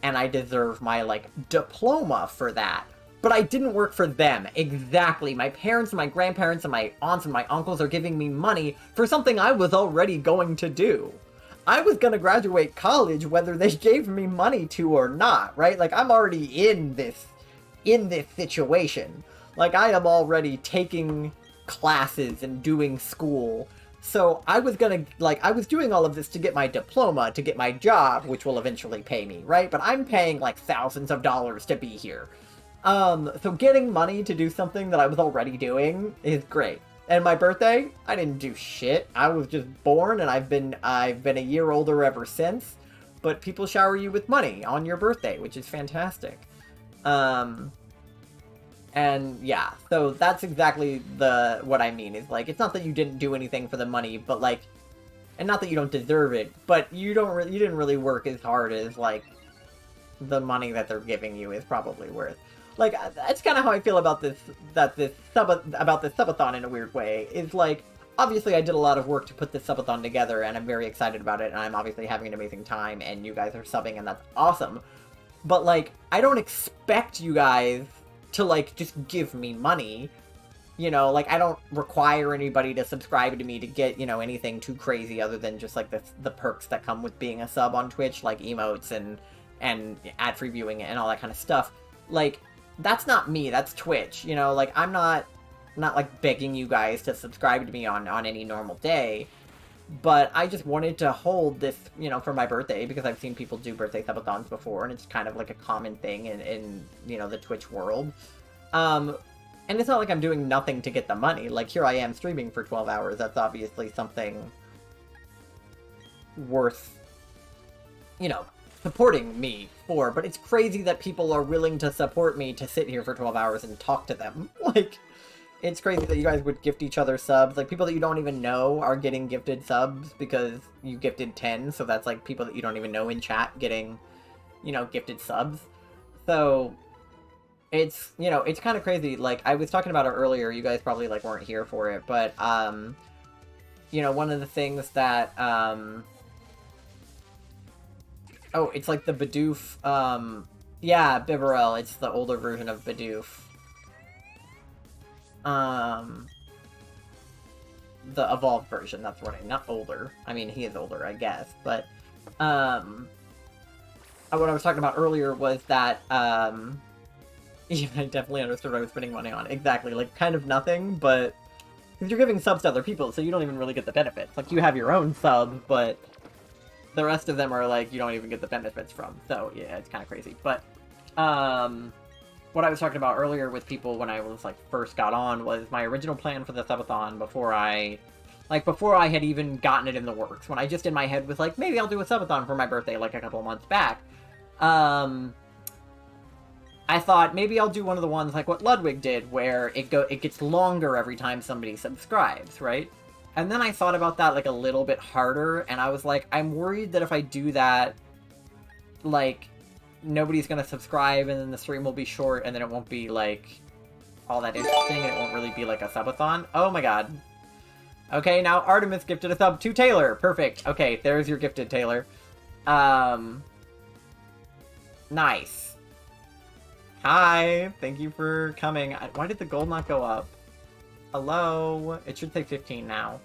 and I deserve my, like, diploma for that. But I didn't work for them. Exactly. My parents and my grandparents and my aunts and my uncles are giving me money for something I was already going to do. I was gonna graduate college whether they gave me money to or not, right? Like, I'm already in this situation. Like, I am already taking classes and doing school. So I was gonna, like, I was doing all of this to get my diploma, to get my job, which will eventually pay me, right? But I'm paying, like, thousands of dollars to be here. So getting money to do something that I was already doing is great. And my birthday, I didn't do shit. I was just born, and I've been a year older ever since. But people shower you with money on your birthday, which is fantastic. And yeah, so that's exactly what I mean. Is like, it's not that you didn't do anything for the money, but like, and not that you don't deserve it, but you didn't really work as hard as like the money that they're giving you is probably worth. Like, that's kind of how I feel about this Subathon in a weird way. Is like, obviously I did a lot of work to put this Subathon together, and I'm very excited about it, and I'm obviously having an amazing time, and you guys are subbing, and that's awesome. But, like, I don't expect you guys to, like, just give me money. You know, like, I don't require anybody to subscribe to me to get, you know, anything too crazy other than just, like, the perks that come with being a sub on Twitch, like emotes and ad-free viewing and all that kind of stuff. Like, that's not me, that's Twitch, you know? Like, I'm not like, begging you guys to subscribe to me on any normal day. But I just wanted to hold this, you know, for my birthday, because I've seen people do birthday subathons before, and it's kind of like a common thing in you know, the Twitch world. And it's not like I'm doing nothing to get the money. Like, here I am streaming for 12 hours. That's obviously something worth, you know, supporting me for. But it's crazy that people are willing to support me to sit here for 12 hours and talk to them. Like, it's crazy that you guys would gift each other subs. Like, people that you don't even know are getting gifted subs because you gifted 10. So that's, like, people that you don't even know in chat getting, you know, gifted subs. So it's, you know, it's kind of crazy. Like, I was talking about it earlier. You guys probably, like, weren't here for it. But, you know, one of the things that, oh, it's like the Bidoof, yeah, Bibarel. It's the older version of Bidoof. The evolved version, that's right, not older. I mean, he is older, I guess, but, what I was talking about earlier was that, yeah, I definitely understood what I was spending money on. Exactly, like, kind of nothing, but, because you're giving subs to other people, so you don't even really get the benefits. Like, you have your own sub, but the rest of them are, like, you don't even get the benefits from, so, yeah, it's kind of crazy, but, what I was talking about earlier with people when I was, like, first got on was my original plan for the subathon before I Like, before I had even gotten it in the works. When I just in my head was like, maybe I'll do a subathon for my birthday, like, a couple of months back. I thought, maybe I'll do one of the ones like what Ludwig did, where it gets longer every time somebody subscribes, right? And then I thought about that, like, a little bit harder, and I was like, I'm worried that if I do that, like, nobody's gonna subscribe, and then the stream will be short, and then it won't be, like, all that interesting, and it won't really be, like, a subathon. Oh my god. Okay, now Artemis gifted a sub to Taylor. Perfect. Okay, there's your gifted, Taylor. Nice. Hi, thank you for coming. Why did the gold not go up? Hello? It should say 15 now.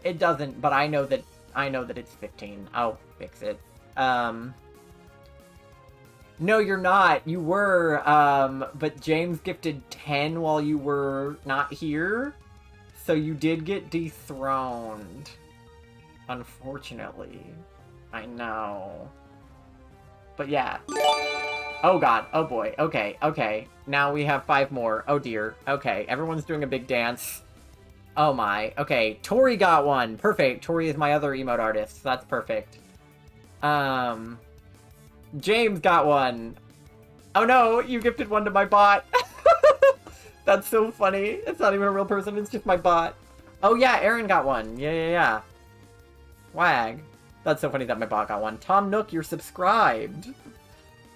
It doesn't, but I know that it's 15. I'll fix it. No, you're not. You were, but James gifted 10 while you were not here. So you did get dethroned. Unfortunately. I know. But yeah. Oh god. Oh boy. Okay. Okay. Now we have 5 more. Oh dear. Okay. Everyone's doing a big dance. Oh my. Okay. Tori got one. Perfect. Tori is my other emote artist. So that's perfect. James got one. Oh no. You gifted one to my bot. That's so funny. It's not even a real person. It's just my bot. Oh yeah. Aaron got one. Yeah. Wag. That's so funny that my bot got one. Tom Nook, you're subscribed.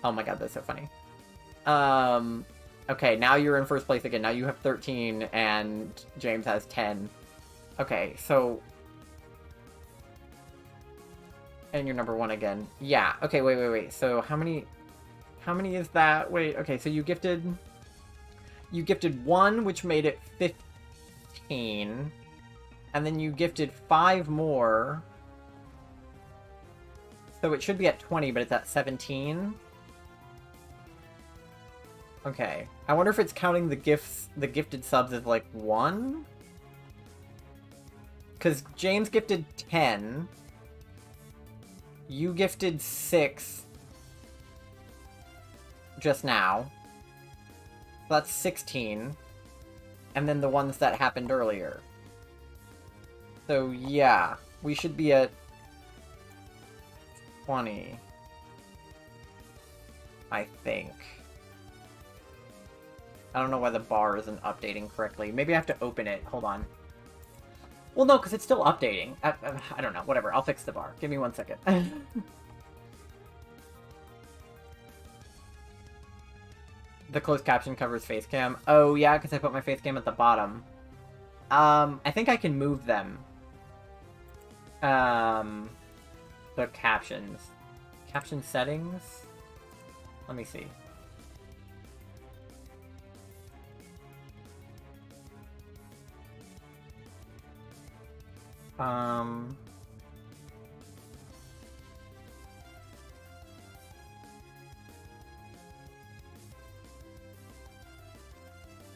Oh my god, that's so funny. Okay, now you're in first place again. Now you have 13, and James has 10. Okay, so... And you're number 1 again. Yeah, okay, wait. So, how many is that? Wait, okay, so you gifted 1, which made it 15. And then you gifted 5 more... So it should be at 20, but it's at 17. Okay. I wonder if it's counting the gifted subs as, like, 1? Because James gifted 10. You gifted 6 just now. So that's 16. And then the ones that happened earlier. So, yeah. We should be at 20. I think. I don't know why the bar isn't updating correctly. Maybe I have to open it. Hold on. Well, no, because it's still updating. I don't know. Whatever. I'll fix the bar. Give me 1 second. The closed caption covers face cam. Oh, yeah, because I put my face cam at the bottom. I think I can move them. The captions. Caption settings? Let me see. Let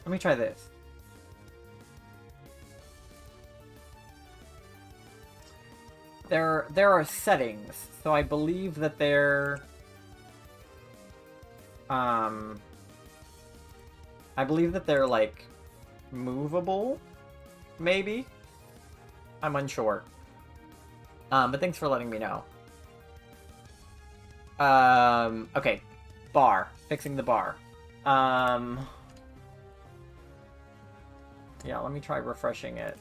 me try this. There are settings, so I believe that they're... I believe that they're, like, movable? Maybe? I'm unsure. But thanks for letting me know. Okay. Bar. Fixing the bar. Yeah, let me try refreshing it.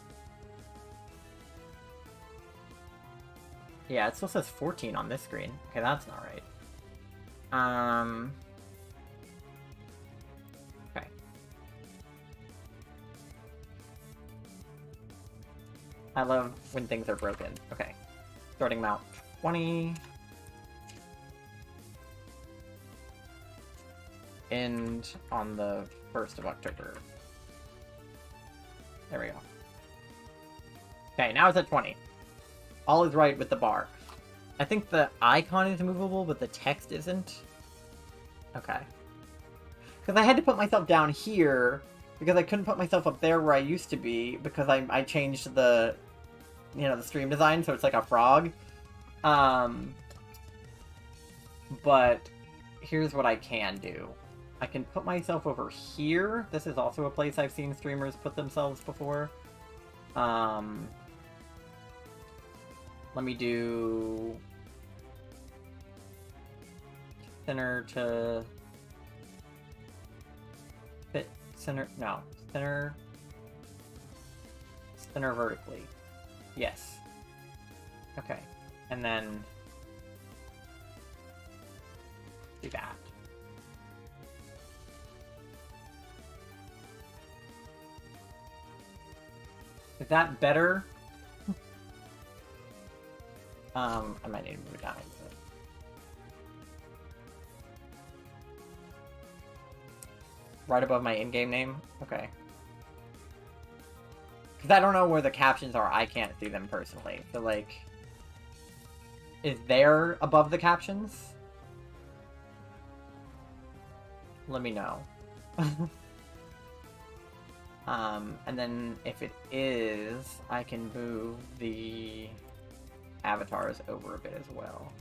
Yeah, it still says 14 on this screen. Okay, that's not right. Okay. I love when things are broken. Okay. Starting mount 20. End on the 1st of October. There we go. Okay, now it's at 20. All is right with the bar. I think the icon is movable, but the text isn't. Okay. Because I had to put myself down here, because I couldn't put myself up there where I used to be, because I changed the, you know, the stream design, so it's like a frog. But here's what I can do. I can put myself over here. This is also a place I've seen streamers put themselves before. Let me do center to fit center. No, center vertically. Yes. Okay, and then do that. Is that better? I might need to move down a little bit. Right above my in-game name? Okay. Because I don't know where the captions are. I can't see them personally. So, like... Is there above the captions? Let me know. And then if it is, I can move the avatars over a bit as well.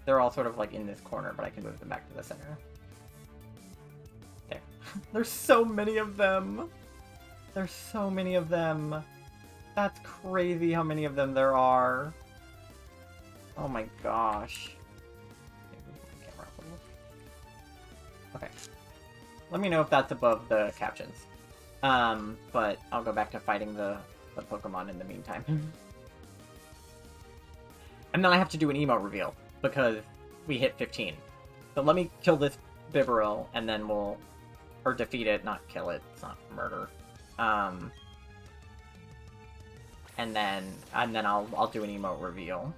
They're all sort of like in this corner, but I can move them back to the center. There. There's so many of them! There's so many of them! That's crazy how many of them there are. Oh my gosh. Okay. Let me know if that's above the captions. But I'll go back to fighting the Pokemon in the meantime. And then I have to do an emote reveal, because we hit 15. So let me kill this Bibarel, and then we'll... Or defeat it, not kill it. It's not murder. And then I'll do an emote reveal.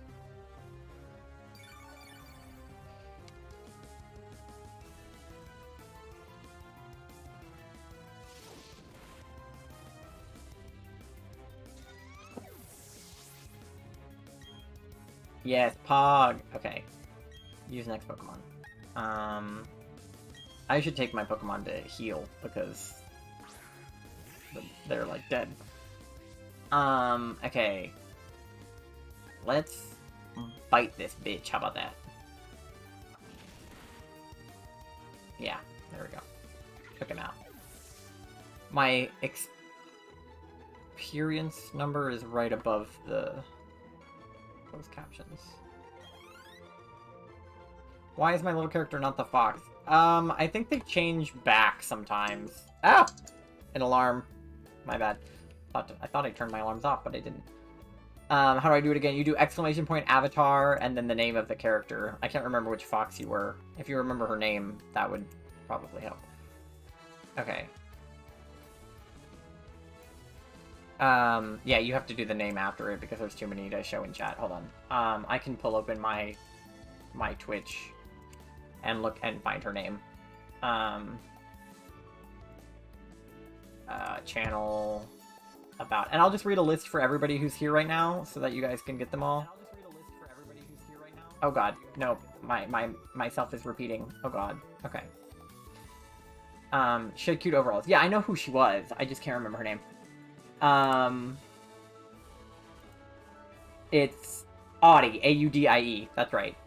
Yes, Pog! Okay. Use next Pokemon. I should take my Pokemon to heal, because they're, like, dead. Okay. Let's bite this bitch, how about that? Yeah, there we go. Took him out. My experience number is right above those captions. Why is my little character not the fox? I think they change back sometimes. Ah! An alarm. My bad. I thought I turned my alarms off, but I didn't. How do I do it again? You do exclamation point avatar and then the name of the character. I can't remember which fox you were. If you remember her name, that would probably help. Okay. Yeah, you have to do the name after it because there's too many to show in chat. Hold on. I can pull open my Twitch and look and find her name. Channel about, and I'll just read a list for everybody who's here right now so that you guys can get them all. Oh god, no, myself is repeating. Oh god, okay. She had cute overalls. Yeah, I know who she was. I just can't remember her name. It's Audie, A-U-D-I-E. That's right.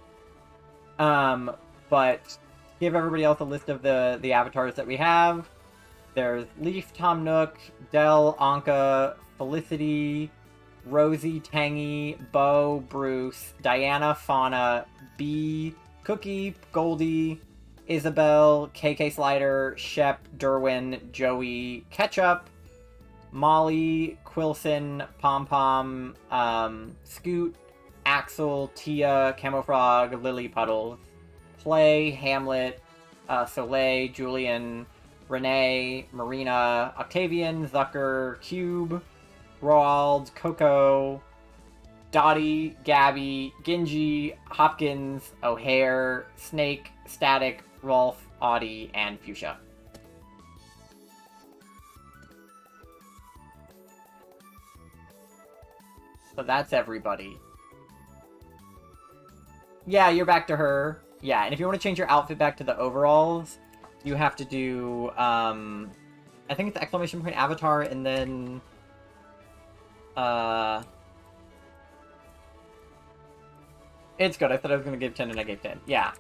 But give everybody else a list of the avatars that we have. There's Leaf, Tom Nook, Dell, Anka, Felicity, Rosie, Tangy, Bo, Bruce, Diana, Fauna, Bee, Cookie, Goldie, Isabel, KK Slider, Shep, Derwin, Joey, Ketchup, Molly, Quilson, Pom Pom, Scoot, Axel, Tia, Camofrog, Lily Puddles, Play, Hamlet, Soleil, Julian, Renee, Marina, Octavian, Zucker, Cube, Roald, Coco, Dottie, Gabby, Genji, Hopkins, O'Hare, Snake, Static, Rolf, Audie, and Fuchsia. So that's everybody. Yeah, you're back to her. Yeah, and if you want to change your outfit back to the overalls, you have to do, I think it's exclamation point avatar, and then, it's good. I thought I was going to give 10 and I gave 10. Yeah.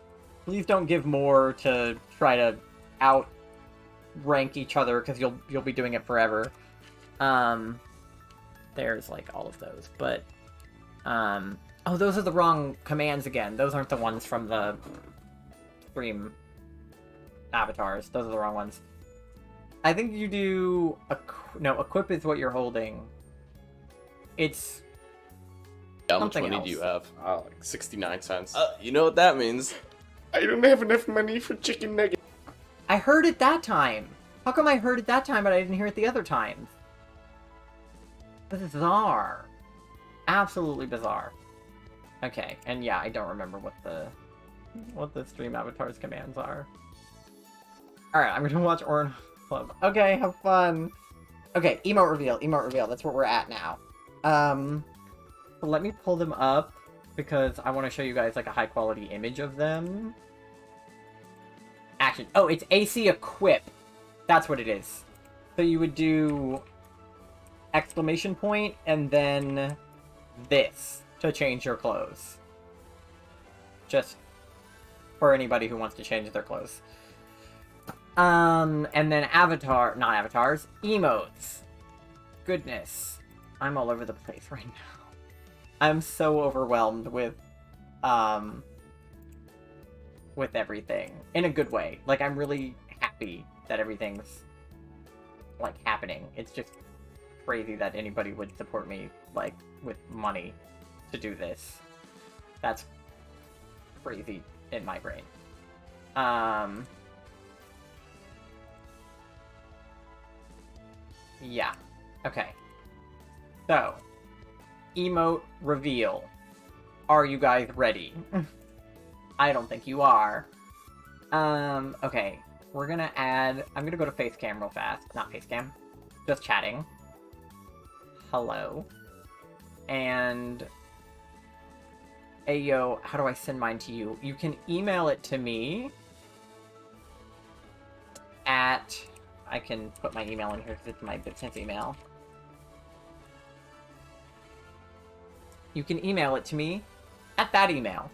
Please don't give more to try to outrank each other, because you'll be doing it forever. There's, like, all of those, but Oh, those are the wrong commands again. Those aren't the ones from the stream avatars. Those are the wrong ones. I think you do... No, equip is what you're holding. It's... How much something money else. do you have? Like 69 cents. You know what that means? I don't have enough money for chicken nuggets. I heard it that time. How come I heard it that time, but I didn't hear it the other times? This is bizarre. Absolutely bizarre. Okay, and yeah, I don't remember what the stream avatars commands are. Alright, I'm gonna watch Orange Club. Okay, have fun. Okay, emote reveal, that's where we're at now. So let me pull them up, because I want to show you guys, like, a high-quality image of them. Action. Oh, it's AC equip. That's what it is. So you would do... exclamation point, and then... this, to change your clothes. Just for anybody who wants to change their clothes. And then not avatars, emotes. Goodness. I'm all over the place right now. I'm so overwhelmed with everything. In a good way. Like, I'm really happy that everything's, like, happening. It's just crazy that anybody would support me, like, with money to do this. That's crazy in my brain. Yeah. Okay. So, emote reveal. Are you guys ready? I don't think you are. Okay. We're gonna add... I'm gonna go to face cam real fast. Not face cam. Just chatting. Hello. And... Ayo, how do I send mine to you? You can email it to me at... I can put my email in here because it's my business email. You can email it to me at that email.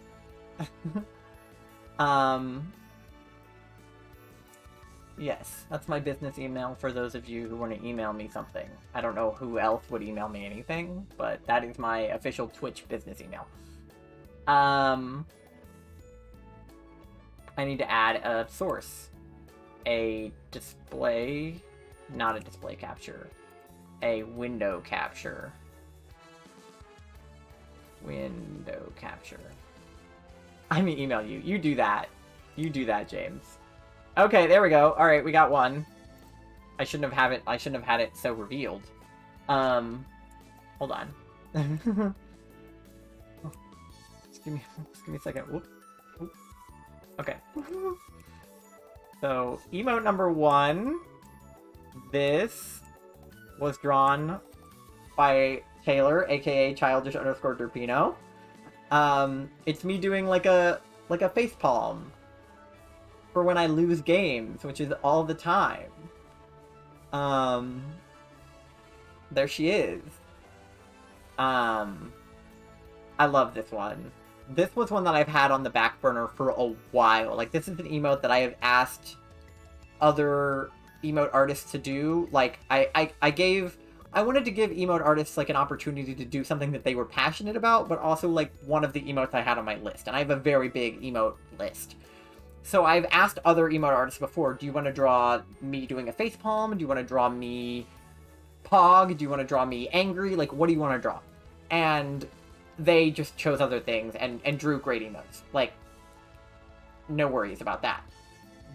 Yes, that's my business email for those of you who want to email me something. I don't know who else would email me anything, but that is my official Twitch business email. I need to add a source. A display... Not a display capture. A window capture. Window capture. I'm gonna email you. You do that. You do that, James. Okay, there we go. Alright, we got one. I shouldn't have had it so revealed. Hold on. Just give me a second. Whoop. Whoop. Okay. So, emote number 1. This was drawn by Taylor, aka childish_Derpino. It's me doing like a facepalm for when I lose games, which is all the time. There she is. I love this one. This was one that I've had on the back burner for a while. Like, this is an emote that I have asked other emote artists to do. Like, I wanted to give emote artists, like, an opportunity to do something that they were passionate about, but also, like, one of the emotes I had on my list. And I have a very big emote list. So I've asked other emote artists before, do you want to draw me doing a facepalm? Do you want to draw me Pog? Do you want to draw me angry? Like, what do you want to draw? And they just chose other things and drew great emotes. Like, no worries about that.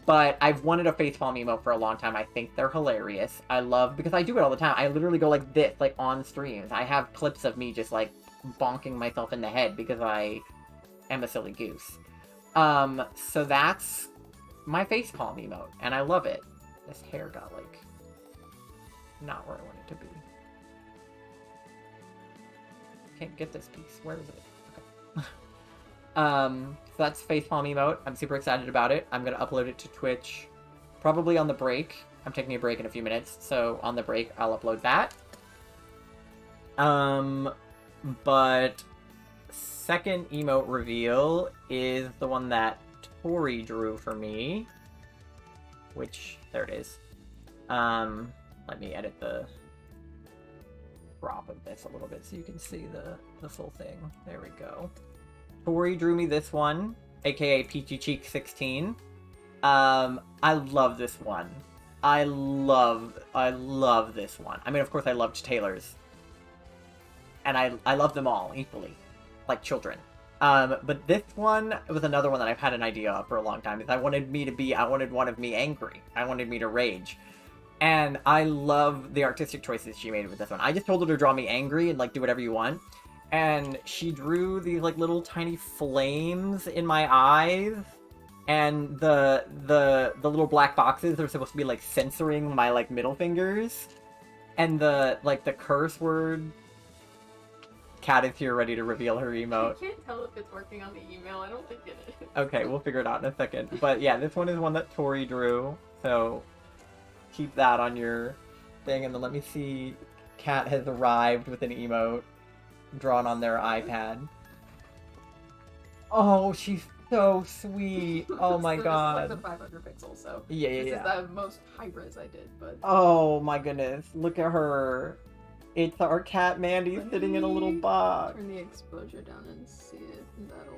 But I've wanted a facepalm emote for a long time. I think they're hilarious. I love... Because I do it all the time. I literally go like this, like, on streams. I have clips of me just, like, bonking myself in the head because I am a silly goose. So that's my facepalm emote. And I love it. This hair got, like, not where I want it to be. Can't get this piece. Where is it? Okay. So that's facepalm emote. I'm super excited about it. I'm gonna upload it to Twitch probably on the break. I'm taking a break in a few minutes, so on the break I'll upload that. But second emote reveal is the one that Tori drew for me, which there it is. Let me edit the crop of this a little bit so you can see the full thing. There we go. Tori drew me this one, aka Peachy Cheek 16. I love this one. I love this one. I mean, of course I loved Taylor's. And I love them all equally. Like children. But this one was another one that I've had an idea of for a long time. Is I wanted one of me angry. I wanted me to rage. And I love the artistic choices she made with this one. I just told her to draw me angry and, like, do whatever you want. And she drew these, like, little tiny flames in my eyes. And the little black boxes are supposed to be, like, censoring my, like, middle fingers. And the curse word... Kat is here ready to reveal her emote. I can't tell if it's working on the email. I don't think it is. Okay, we'll figure it out in a second. But yeah, this one is one that Tori drew. So keep that on your thing. And then let me see. Kat has arrived with an emote drawn on their iPad. Oh, she's so sweet. Oh my god. This is like the 500 pixels, so. Yeah. This is the most high-res I did, but. Oh my goodness. Look at her. It's our cat Mandy sitting in a little box. Turn the exposure down and see it, and that'll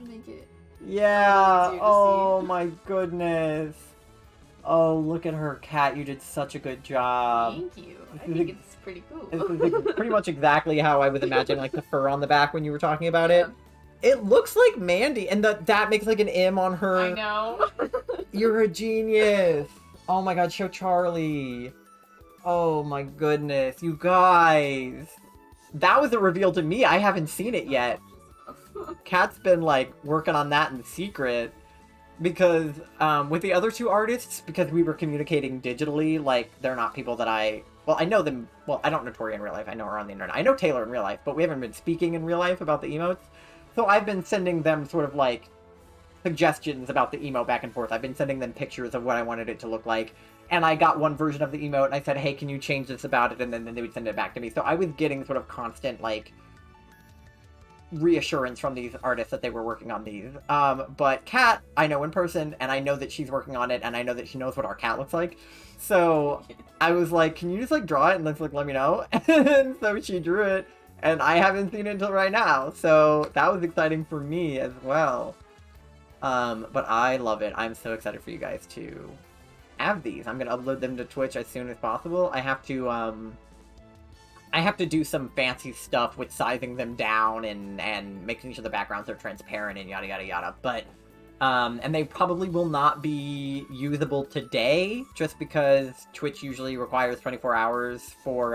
make it. Yeah. easier to Oh see. my goodness. Oh, look at her, Cat. You did such a good job. Thank you. I This is think it's pretty cool. This is like pretty much exactly how I was imagining like the fur on the back when you were talking about it. It looks like Mandy, and that makes like an M on her. I know. You're a genius. Oh my god, show Charlie. Oh my goodness, you guys. That was a reveal to me. I haven't seen it yet. Kat's been like working on that in secret because with the other two artists, because we were communicating digitally, like they're not people that I know them. Well, I don't know Tori in real life. I know her on the internet. I know Taylor in real life, but we haven't been speaking in real life about the emotes. So I've been sending them sort of like suggestions about the emo back and forth. I've been sending them pictures of what I wanted it to look like. And I got one version of the emote, and I said, hey, can you change this about it? And then they would send it back to me. So I was getting sort of constant, like, reassurance from these artists that they were working on these. But Kat, I know in person, and I know that she's working on it, and I know that she knows what our cat looks like. So I was like, can you just, like, draw it and let me know? And so she drew it, and I haven't seen it until right now. So that was exciting for me as well. But I love it. I'm so excited for you guys to have these. I'm gonna upload them to Twitch as soon as possible. I have to do some fancy stuff with sizing them down and making sure the backgrounds are transparent and yada yada yada. But and they probably will not be usable today, just because Twitch usually requires 24 hours for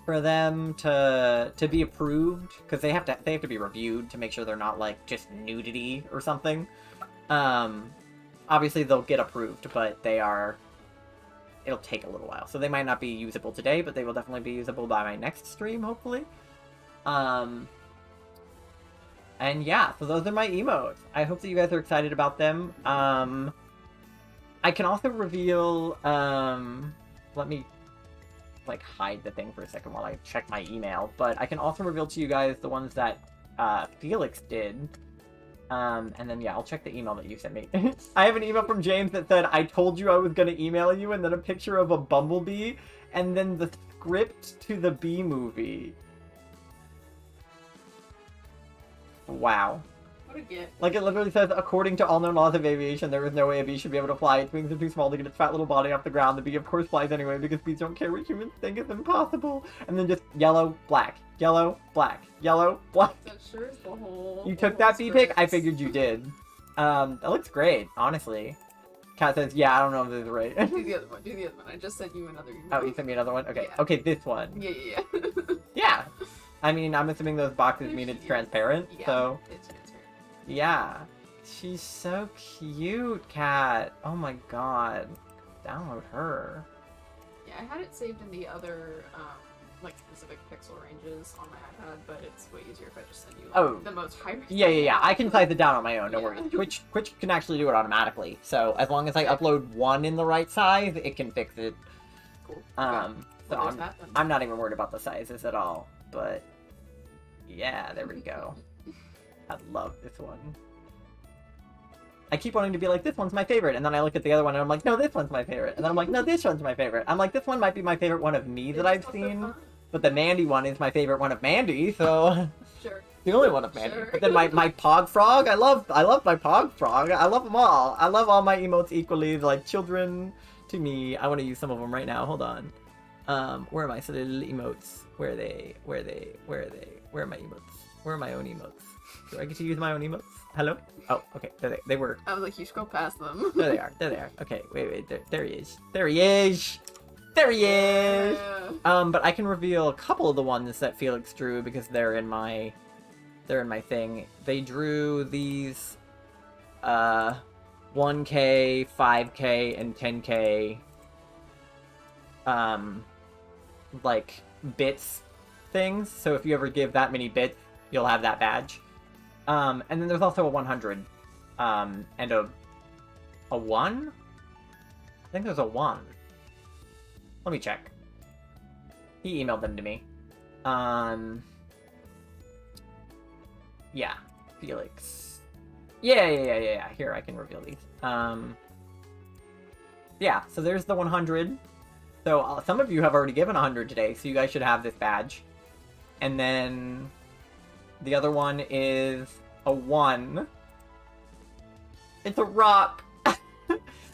them to be approved, because they have to be reviewed to make sure they're not like just nudity or something. Obviously they'll get approved, but it'll take a little while. So they might not be usable today, but they will definitely be usable by my next stream, hopefully. And yeah, so those are my emotes. I hope that you guys are excited about them. I can also reveal, let me like hide the thing for a second while I check my email, but I can also reveal to you guys the ones that Felix did. And then, yeah, I'll check the email that you sent me. I have an email from James that said, I told you I was going to email you, and then a picture of a bumblebee, and then the script to the Bee Movie. Wow. What a gift. Like, it literally says, according to all known laws of aviation, there is no way a bee should be able to fly. Its wings are too small to get its fat little body off the ground. The bee, of course, flies anyway, because bees don't care what humans think is impossible. And then just yellow, black, yellow, black, yellow, black. That sure is the whole... You took that bee pic? I figured you did. That looks great, honestly. Kat says, yeah, I don't know if this is right. Do the other one. I just sent you another email. Oh, you sent me another one? Okay, Yeah. okay, this one. Yeah. Yeah. I mean, I'm assuming those boxes mean it's transparent, Yeah, so... it's transparent. Yeah. She's so cute, Kat. Oh my god. Download her. Yeah, I had it saved in the other, like, specific pixel ranges on my iPad, but it's way easier if I just send you, like, the most high... Yeah. I can size it down on my own, don't Yeah. worry. Twitch can actually do it automatically, so as long as I upload one in the right size, it can fix it. Cool. So Well, there's that then. I'm not even worried about the sizes at all, but yeah, there we go. I love this one. I keep wanting to be like, this one's my favorite, and then I look at the other one and I'm like, no, this one's my favorite, and then I'm like, no, this one's my favorite. I'm like, this one might be my favorite one of me that I've seen, but the Mandy one is my favorite one of Mandy, so Sure. the only one of Mandy. Sure. But then my Pog Frog, I love my Pog Frog. I love them all. I love all my emotes equally, like children to me. I want to use some of them right now. Hold on. Where are my little emotes? Where are they? Where are they? Where are they? Where are my emotes? Where are my own emotes? Do I get to use my own emotes? Hello? Oh, okay. There they were. I was like, you should go past them. There they are. There they are. Okay, wait. There he is. There he is. There he is. Yeah. But I can reveal a couple of the ones that Felix drew because they're in my thing. They drew these 1K, 5K, and 10K like bits things. So if you ever give that many bits, you'll have that badge. And then there's also a 100 and a 1? I think there's a 1. Let me check. He emailed them to me. Yeah, Felix. Yeah. Here, I can reveal these. Yeah, so there's the 100. So some of you have already given 100 today, so you guys should have this badge. And then the other one is a 1. It's a rock.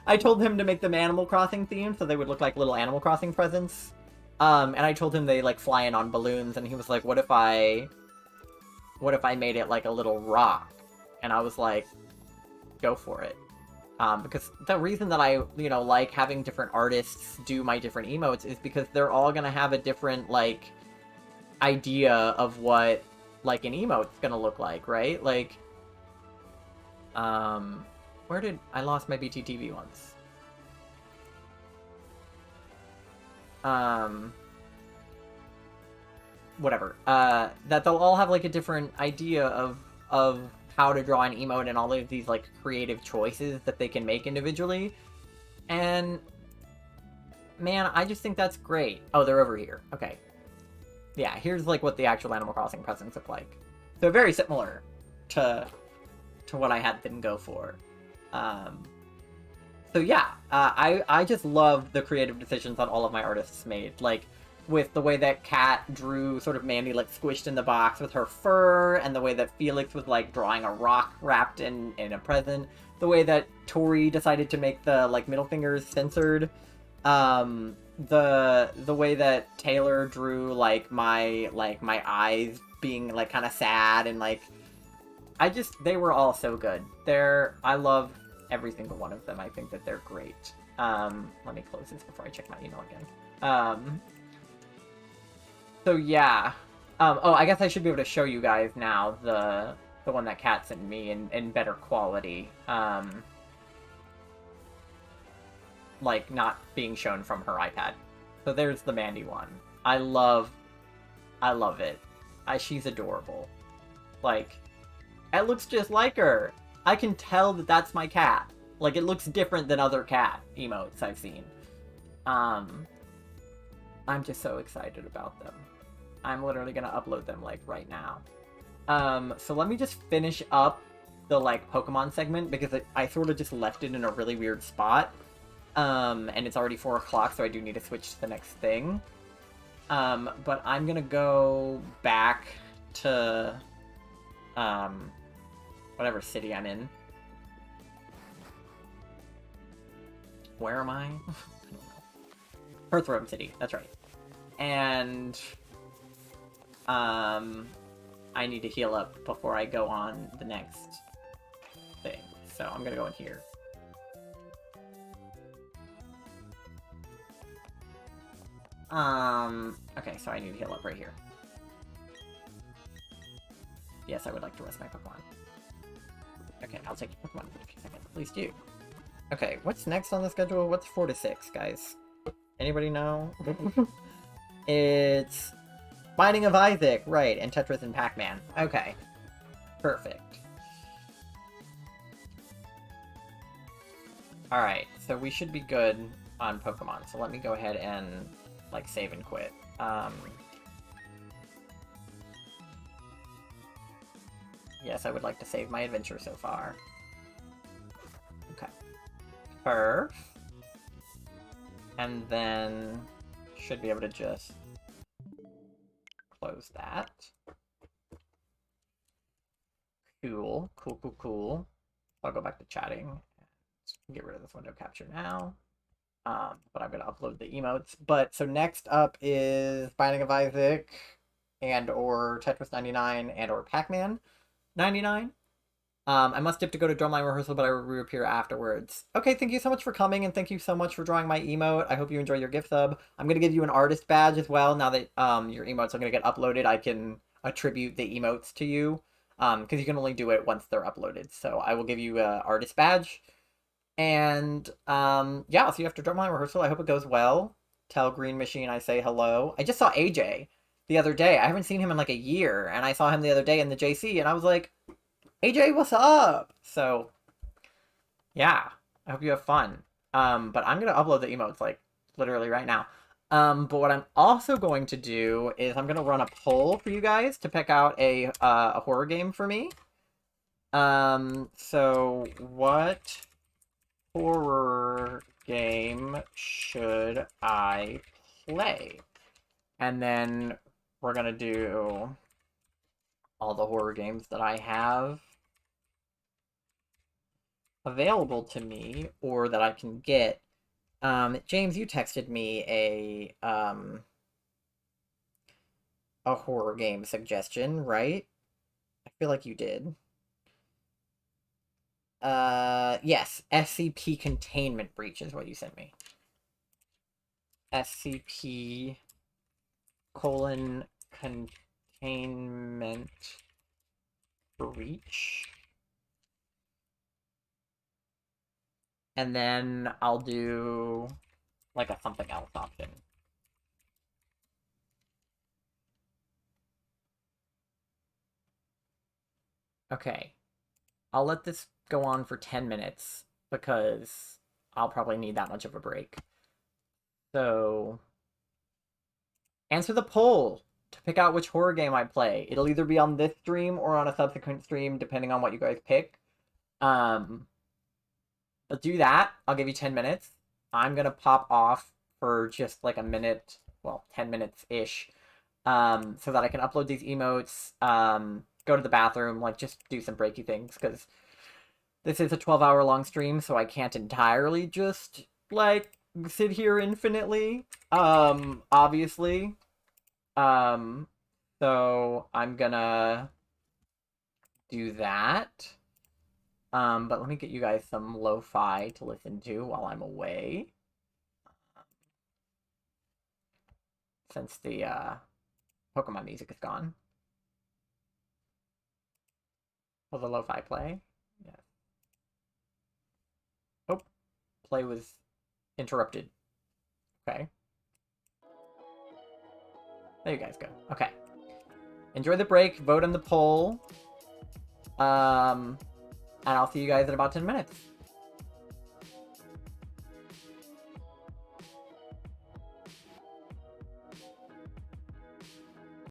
I told him to make them Animal Crossing themed, so they would look like little Animal Crossing presents. And I told him they like fly in on balloons, and he was like, what if I made it like a little rock? And I was like, go for it. Because the reason that I, like having different artists do my different emotes is because they're all gonna have a different, like, idea of what, like, an emote's gonna look like, right? Like, where did I lost my BTTV once? Whatever. That they'll all have, like, a different idea of how to draw an emote and all of these, like, creative choices that they can make individually. And, man, I just think that's great. Oh, they're over here. Okay. Yeah, here's, like, what the actual Animal Crossing presents look like. So very similar to what I had them go for. So yeah, I just love the creative decisions that all of my artists made. Like, with the way that Kat drew sort of Mandy, like, squished in the box with her fur, and the way that Felix was, like, drawing a rock wrapped in a present. The way that Tori decided to make the, like, middle fingers censored. The way that Taylor drew, like, my eyes being, like, kind of sad, and, like, they were all so good. I love every single one of them. I think that they're great. Let me close this before I check my email again. So yeah. Oh, I guess I should be able to show you guys now the one that Kat sent me in better quality. Like, not being shown from her iPad. So there's the Mandy one. I love it. She's adorable. Like, it looks just like her. I can tell that that's my cat. Like, it looks different than other cat emotes I've seen. I'm just so excited about them. I'm literally gonna upload them, like, right now. So let me just finish up the, like, Pokemon segment, because I sort of just left it in a really weird spot. And it's already 4 o'clock, so I do need to switch to the next thing. But I'm gonna go back to, whatever city I'm in. Where am I? I don't know. Hearthrome City, that's right. And, I need to heal up before I go on the next thing. So I'm gonna go in here. Okay, so I need to heal up right here. Yes, I would like to rest my Pokemon. Okay, I'll take your Pokemon for a few seconds. Please do. Okay, what's next on the schedule? What's 4 to 6, guys? Anybody know? It's Binding of Isaac, right, and Tetris and Pac-Man. Okay. Perfect. Alright, so we should be good on Pokemon, so let me go ahead and, like, save and quit. Yes, I would like to save my adventure so far. Perf. And then should be able to just close that. Cool. Cool. I'll go back to chatting. Get rid of this window capture now. But I'm gonna upload the emotes. But so next up is Binding of Isaac and or Tetris 99 and or Pac-Man 99. I must dip to go to drumline rehearsal, but I will reappear afterwards. Okay, thank you so much for coming, and thank you so much for drawing my emote. I hope you enjoy your gift sub. I'm gonna give you an artist badge as well. Now that your emotes are gonna get uploaded, I can attribute the emotes to you. Because you can only do it once they're uploaded. So I will give you an artist badge. And yeah, so you have to drumline rehearsal. I hope it goes well. Tell Green Machine I say hello. I just saw AJ the other day. I haven't seen him in like a year, and I saw him the other day in the JC, and I was like, AJ, what's up? So, yeah, I hope you have fun. But I'm gonna upload the emotes like literally right now. But what I'm also going to do is I'm gonna run a poll for you guys to pick out a horror game for me. So what horror game should I play? And then we're gonna do all the horror games that I have available to me or that I can get. James, you texted me a horror game suggestion, right? I feel like you did. Yes, SCP Containment Breach is what you sent me. SCP colon containment breach. And then I'll do like a something else option. Okay. I'll let this go on for 10 minutes because I'll probably need that much of a break. So, answer the poll to pick out which horror game I play. It'll either be on this stream or on a subsequent stream, depending on what you guys pick. But do that. I'll give you 10 minutes. I'm gonna pop off for just like a minute, well, 10 minutes-ish, so that I can upload these emotes, go to the bathroom, like, just do some breaky things, because this is a 12-hour long stream, so I can't entirely just, like, sit here infinitely, obviously. So I'm gonna do that. But let me get you guys some lo-fi to listen to while I'm away. Since the, Pokemon music is gone. Will the lo-fi play? Yes. Oh, play was interrupted. Okay. There you guys go. Okay. Enjoy the break, vote on the poll. And I'll see you guys in about 10 minutes.